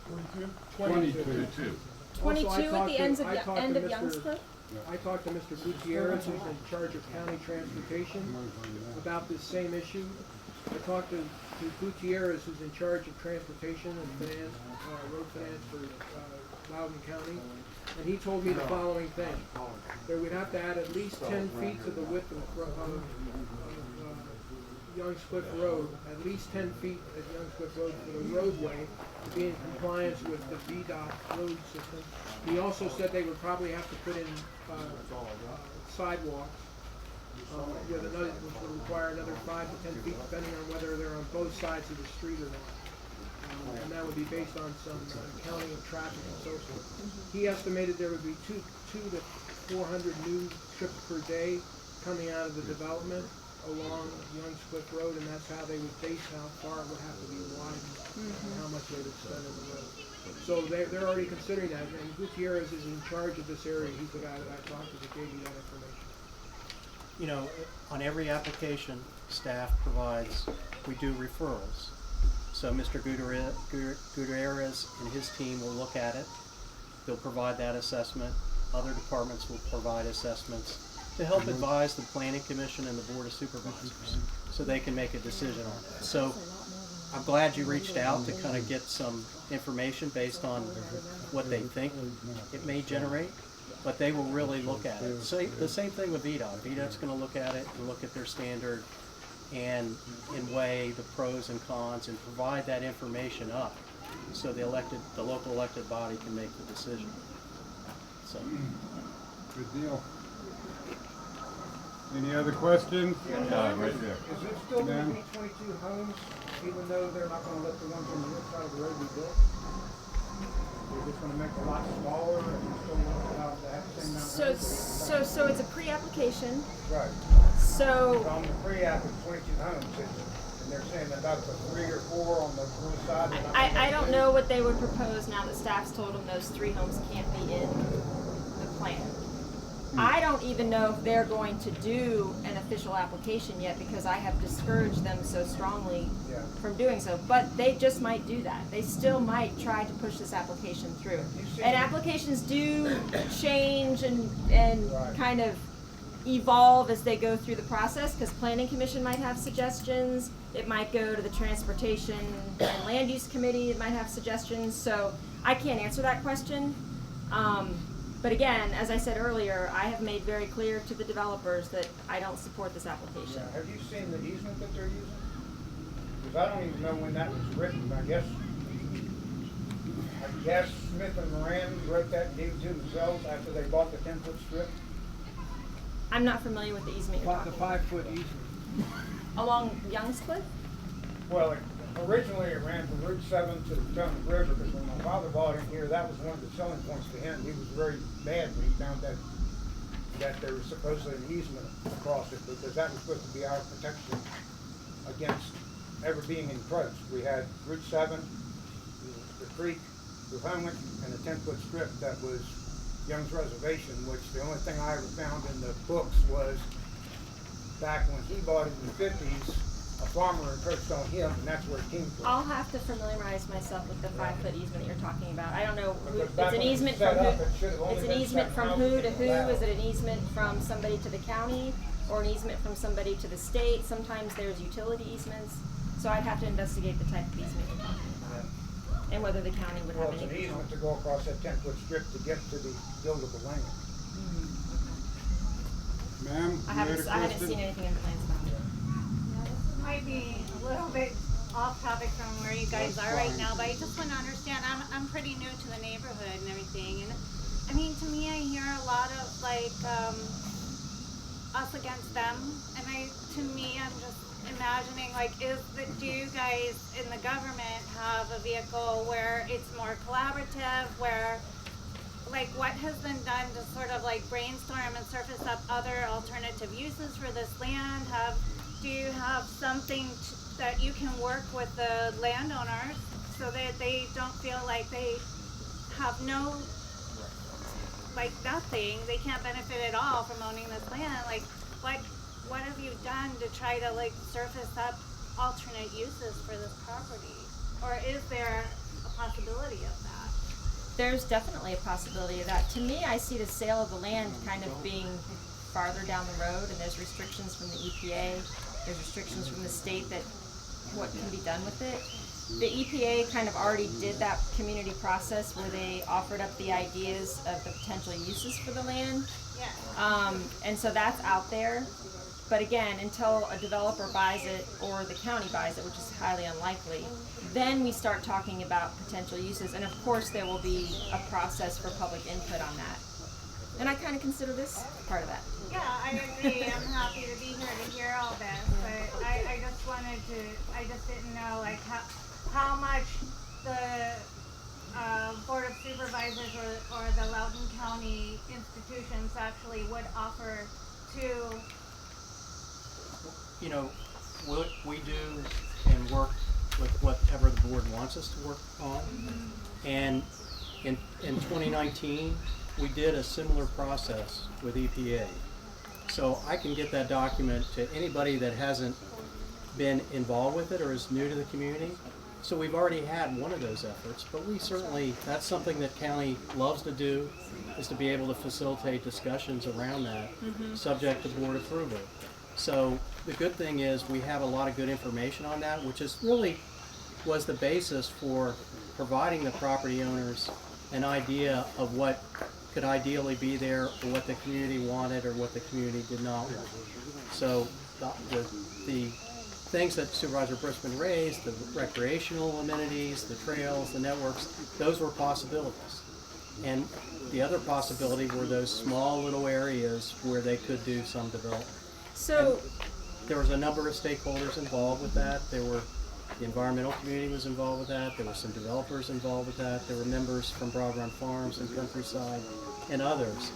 22. 22? 22 Also, at the end I of Young's Cliff? I talked to Mr. Gutierrez, who's in charge of county transportation, about this same issue. I talked to Gutierrez, who's in charge of transportation and finance, road finance for Loudoun County, and he told me the following thing. There would have to add at least 10 feet to the width of Young's Cliff Road, at least 10 feet at Young's Cliff Road for the roadway to be in compliance with the VDOT road system. He also said they would probably have to put in sidewalks, which would require another 5 to 10 feet, depending on whether they're on both sides of the street or not. And that would be based on some counting of traffic and so forth. He estimated there would be 2 to 400 new trips per day coming out of the development along Youngs Cliff Road, and that's how they would base how far it would have to be widened and how much they would spend on the road. So they're already considering that, and Gutierrez is in charge of this area. He's the guy that I talked to that gave me that information. You know, on every application, staff provides, we do referrals. So Mr. Gutierrez and his team will look at it. They'll provide that assessment. Other departments will provide assessments to help advise the Planning Commission and the Board of Supervisors so they can make a decision on it. So I'm glad you reached out to kind of get some information based on what they think it may generate, but they will really look at it. So the same thing with VDOT. VDOT's going to look at it and look at their standard and weigh the pros and cons and provide that information up so the local elected body can make the decision. So. Good deal. Any other questions? Right there. Is it still going to be 22 homes, even though they're not going to let the ones on the other side of the road be built? They're just going to make the lot smaller and still want to have the same amount of So it's a pre-application. Right. So On the pre-app, it's 22 homes, and they're saying that that's a 3 or 4 on the north side. I don't know what they would propose now that staff's told them those 3 homes can't be in the plan. I don't even know if they're going to do an official application yet because I have discouraged them so strongly from doing so. But they just might do that. They still might try to push this application through. And applications do change and kind of evolve as they go through the process because Planning Commission might have suggestions. It might go to the Transportation and Land Use Committee. It might have suggestions. So I can't answer that question. But again, as I said earlier, I have made very clear to the developers that I don't support this application. Yeah. Have you seen the easement that they're using? Because I don't even know when that was written. I guess Smith and Moran wrote that deed to themselves after they bought the 10-foot strip. I'm not familiar with the easement you're About the talking 5-foot easement. along Youngs Cliff? Well, originally it ran from Route 7 to the Potomac River, because when my father bought in here, that was one of the selling points to him. He was very mad when he found that there was supposedly an easement across it, because that was supposed to be our protection against ever being encroached. We had Route 7, the creek, the Homewood, and a 10-foot strip that was Young's Reservation, which the only thing I ever found in the books was back when he bought it in the 50s, a farmer encroached on him, and that's where it came from. I'll have to familiarize myself with the 5-foot easement that you're talking about. I don't know. Because It's back an when it was easement set from up, who? it should have only It's an been easement 7 from houses who to who? allowed. Is it an easement from somebody to the county, or an easement from somebody to the state? Sometimes there's utility easements. So I'd have to investigate the type of easement you're talking about, and whether the county would Well, have it's any an control. easement to go across that 10-foot strip to get to the buildable land. Ma'am, I haven't seen anything in the plans about it. Yeah, this might be a little bit off topic from where you guys are right now, but I just want to understand, I'm pretty new to the neighborhood and everything, and I mean, to me, I hear a lot of like, us against them, and to me, I'm just imagining like, do you guys in the government have a vehicle where it's more collaborative, where like what has been done to sort of like brainstorm and surface up other alternative uses for this land? Do you have something that you can work with the landowners so that they don't feel like they have nothing, they can't benefit at all from owning this land? Like what have you done to try to like surface up alternate uses for this property? Or is there a possibility of that? There's definitely a possibility of that. To me, I see the sale of the land kind of being farther down the road, and there's restrictions from the EPA, there's restrictions from the state that what can be done with it. The EPA kind of already did that community process where they offered up the ideas of the potential uses for the land. Yeah. And so that's out there. But again, until a developer buys it or the county buys it, which is highly unlikely, then we start talking about potential uses. And of course, there will be a process for public input on that. And I kind of consider this part of that. Yeah, I agree. I'm happy to be here to hear all this, but I just didn't know like how much the Board of Supervisors or the Loudoun County institutions actually would offer to? You know, what we do and work with whatever the board wants us to work on. And in 2019, we did a similar process with EPA. So I can get that document to anybody that hasn't been involved with it or is new to the community. So we've already had one of those efforts, but we certainly, that's something that county loves to do, is to be able to facilitate discussions around that, subject to board approval. So the good thing is we have a lot of good information on that, which is really was the basis for providing the property owners an idea of what could ideally be there, or what the community wanted, or what the community did not want. So the things that Supervisor Briskman raised, the recreational amenities, the trails, the networks, those were possibilities. And the other possibility were those small little areas where they could do some development. So And there was a number of stakeholders involved with that. The environmental community was involved with that. There were some developers involved with that. There were members from Broad Run Farms and Countryside and others.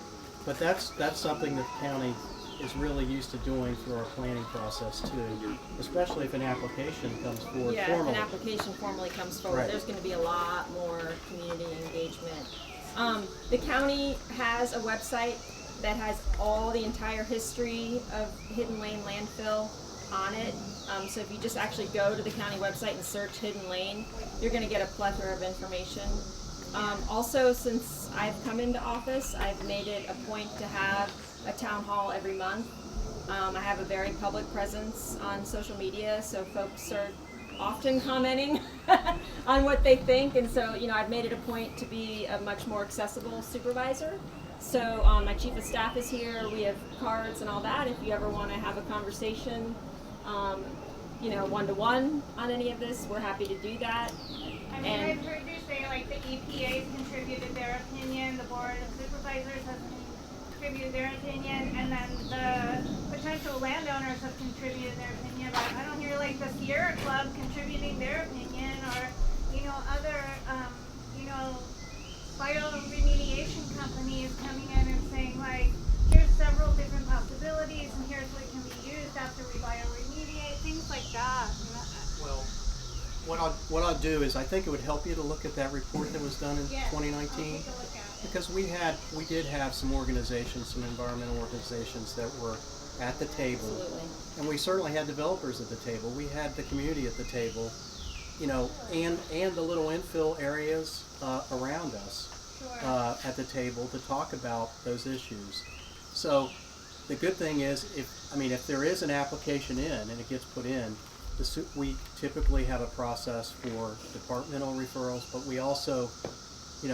But that's something that the county is really used to doing through our planning process too, especially if an application comes forward yeah, formally. if an application formally comes forward, Right. there's going to be a lot more community engagement. The county has a website that has all the entire history of Hidden Lane landfill on it. So if you just actually go to the county website and search Hidden Lane, you're going to get a plethora of information. Also, since I've come into office, I've made it a point to have a town hall every month. I have a very public presence on social media, so folks are often commenting on what they think, and so I've made it a point to be a much more accessible supervisor. So my chief of staff is here. We have cards and all that. If you ever want to have a conversation, one-to-one on any of this, we're happy to do that. I mean, I've heard you say like the EPA's contributed their opinion, the Board of Supervisors has contributed their opinion, and then the potential landowners have contributed their opinion. But I don't hear like the Sierra Club contributing their opinion, or other bioremediation companies coming in and saying like, here's several different possibilities, and here's what can be used after we bioremediate, things like that. Well, what I'll do is I think it would help you to look at that report that was done in 2019. I'll take a look at it. Because we did have some organizations, some environmental organizations that were at the table. Absolutely. And we certainly had developers at the table. We had the community at the table, and the little infill areas around us at the table to talk about those issues. So the good thing is, if there is an application in and it gets put in, we typically have a process for departmental referrals, but we also,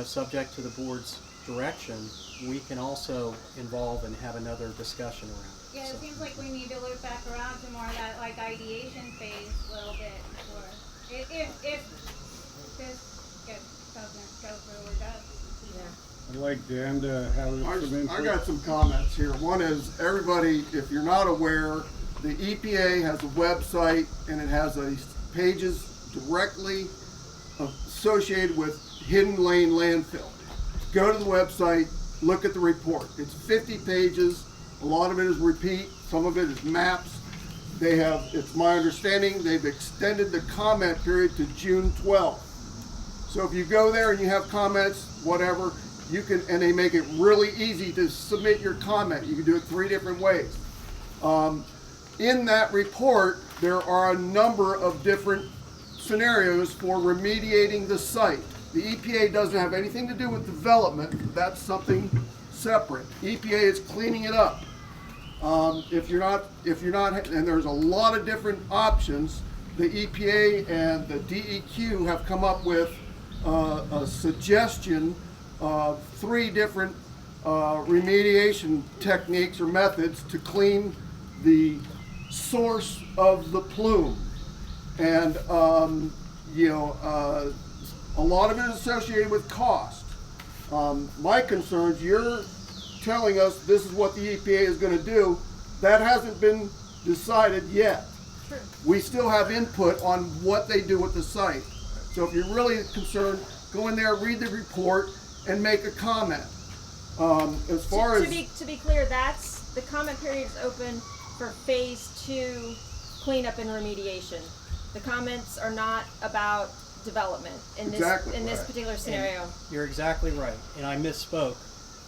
subject to the board's direction, we can also involve and have another discussion around it. Yeah, it seems like we need to look back around to more of that like ideation phase a little bit before, if this doesn't go through or does. Yeah. I'd like Dan to have some input. I got some comments here. One is, everybody, if you're not aware, the EPA has a website and it has pages directly associated with Hidden Lane landfill. Go to the website, look at the report. It's 50 pages. A lot of it is repeat. Some of it is maps. It's my understanding, they've extended the comment period to June 12th. So if you go there and you have comments, whatever, you can, and they make it really easy to submit your comment. You can do it 3 different ways. In that report, there are a number of different scenarios for remediating the site. The EPA doesn't have anything to do with development. That's something separate. EPA is cleaning it up. If you're not, and there's a lot of different options. The EPA and the DEQ have come up with a suggestion of 3 different remediation techniques or methods to clean the source of the plume. And a lot of it is associated with cost. My concerns, you're telling us this is what the EPA is going to do. That hasn't been decided yet. True. We still have input on what they do with the site. So if you're really concerned, go in there, read the report, and make a comment. As far To be clear, the comment period is open for phase 2 cleanup and remediation. The comments are not about development in this particular scenario. And you're exactly right, and I misspoke.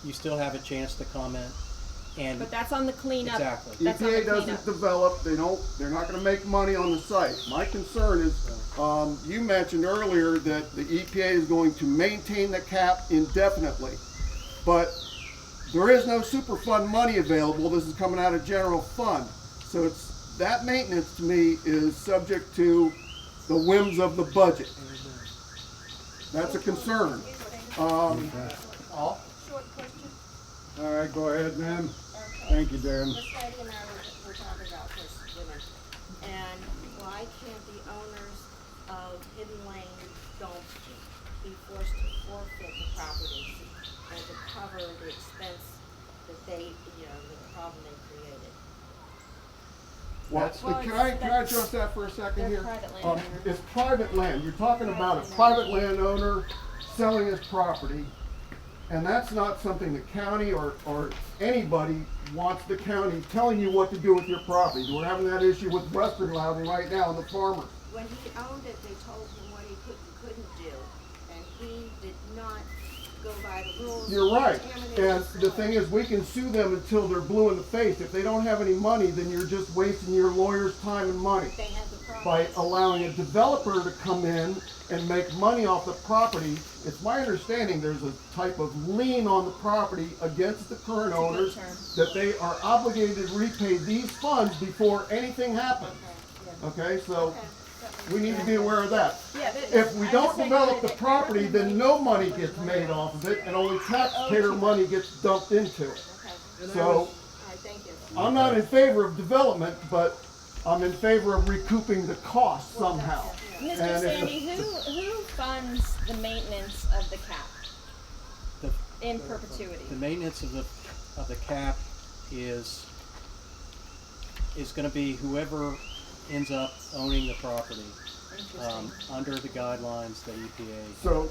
You still have a chance to comment. But that's on the cleanup. Exactly. That's on the EPA cleanup. doesn't develop, they're not gonna make money on the site. My concern is, you mentioned earlier that the EPA is going to maintain the cap indefinitely. But there is no Superfund money available. This is coming out of general fund. So that maintenance to me is subject to the whims of the budget. That's a concern. Short question. All right, go ahead, ma'am. Okay. Thank you, Dan. This lady and I were talking about this dinner, and why can't the owners of Hidden Lane don't be forced to forfeit the property and to cover the expense that the problem they created? Can I address that for a second They're here? private landowner. It's private land. You're talking about a private landowner selling his property, and that's not something the county or anybody wants the county telling you what to do with your property. We're having that issue with Western Loudoun right now, and the farmers. When he owned it, they told him what he could and couldn't do, and he did not go by the rules. You're right. Contaminated And the soil. thing is, we can sue them until they're blue in the face. If they don't have any money, then you're just wasting your lawyer's time and money. They had the problem. By allowing a developer to come in and make money off the property, it's my understanding there's a type of lien on the property against the current owners that they are obligated to repay these funds before anything happens. Okay, so we need to be aware of that. Yeah, If we don't develop the property, then no money gets made off of it and only taxpayer money gets dumped into it. So All right, thank you. I'm not in favor of development, but I'm in favor of recouping the cost somehow. Mr. And if Sandy, who funds the maintenance of the cap in perpetuity? The maintenance of the cap is going to be whoever ends up owning the property under the guidelines that EPA.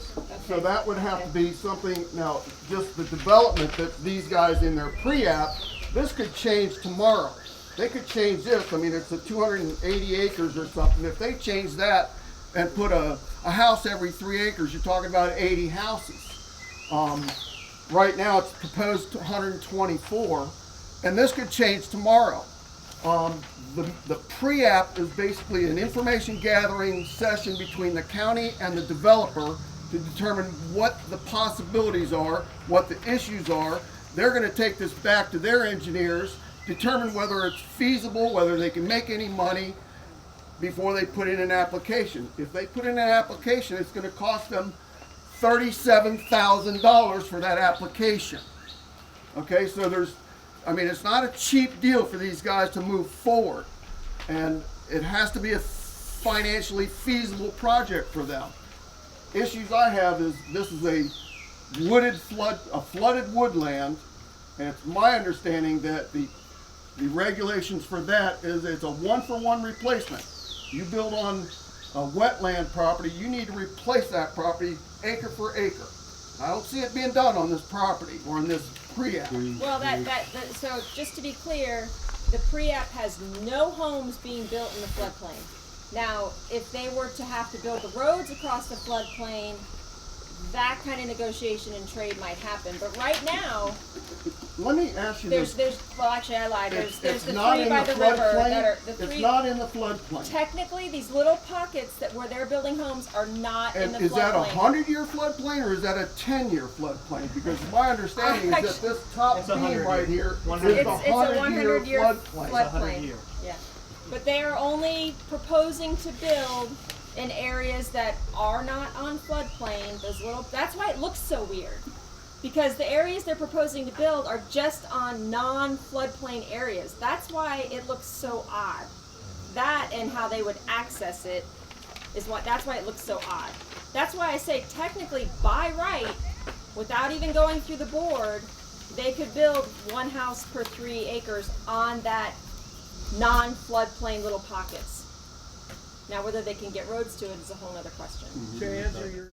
So that would have to be something, now, just the development that these guys in their pre-app, this could change tomorrow. They could change this. I mean, it's a 280 acres or something. If they change that and put a house every 3 acres, you're talking about 80 houses. Right now it's proposed to 124, and this could change tomorrow. The pre-app is basically an information gathering session between the county and the developer to determine what the possibilities are, what the issues are. They're going to take this back to their engineers, determine whether it's feasible, whether they can make any money before they put in an application. If they put in an application, it's going to cost them $37,000 for that application. Okay, so it's not a cheap deal for these guys to move forward, and it has to be a financially feasible project for them. Issues I have is this is a flooded woodland, and it's my understanding that the regulations for that is it's a 1-for-1 replacement. You build on a wetland property, you need to replace that property acre for acre. I don't see it being done on this property or in this pre-app. Well, so just to be clear, the pre-app has no homes being built in the floodplain. Now, if they were to have to build the roads across the floodplain, that kind of negotiation and trade might happen. But right now, let me ask you there's this. well, actually, I lied. There's the It's 3 not in by the the river floodplain. that are the 3. It's not in the floodplain. Technically, these little pockets where they're building homes are not in the floodplain. Is that a 100-year floodplain or is that a 10-year floodplain? Because my understanding is that this top beam right here is a 100-year floodplain. 100 year. Yeah, but they are only proposing to build in areas that are not on floodplain. That's why it looks so weird. Because the areas they're proposing to build are just on non-floodplain areas. That's why it looks so odd. That and how they would access it that's why it looks so odd. That's why I say technically by right, without even going through the board, they could build 1 house per 3 acres on that non-floodplain little pockets. Now whether they can get roads to it is a whole other question. To answer your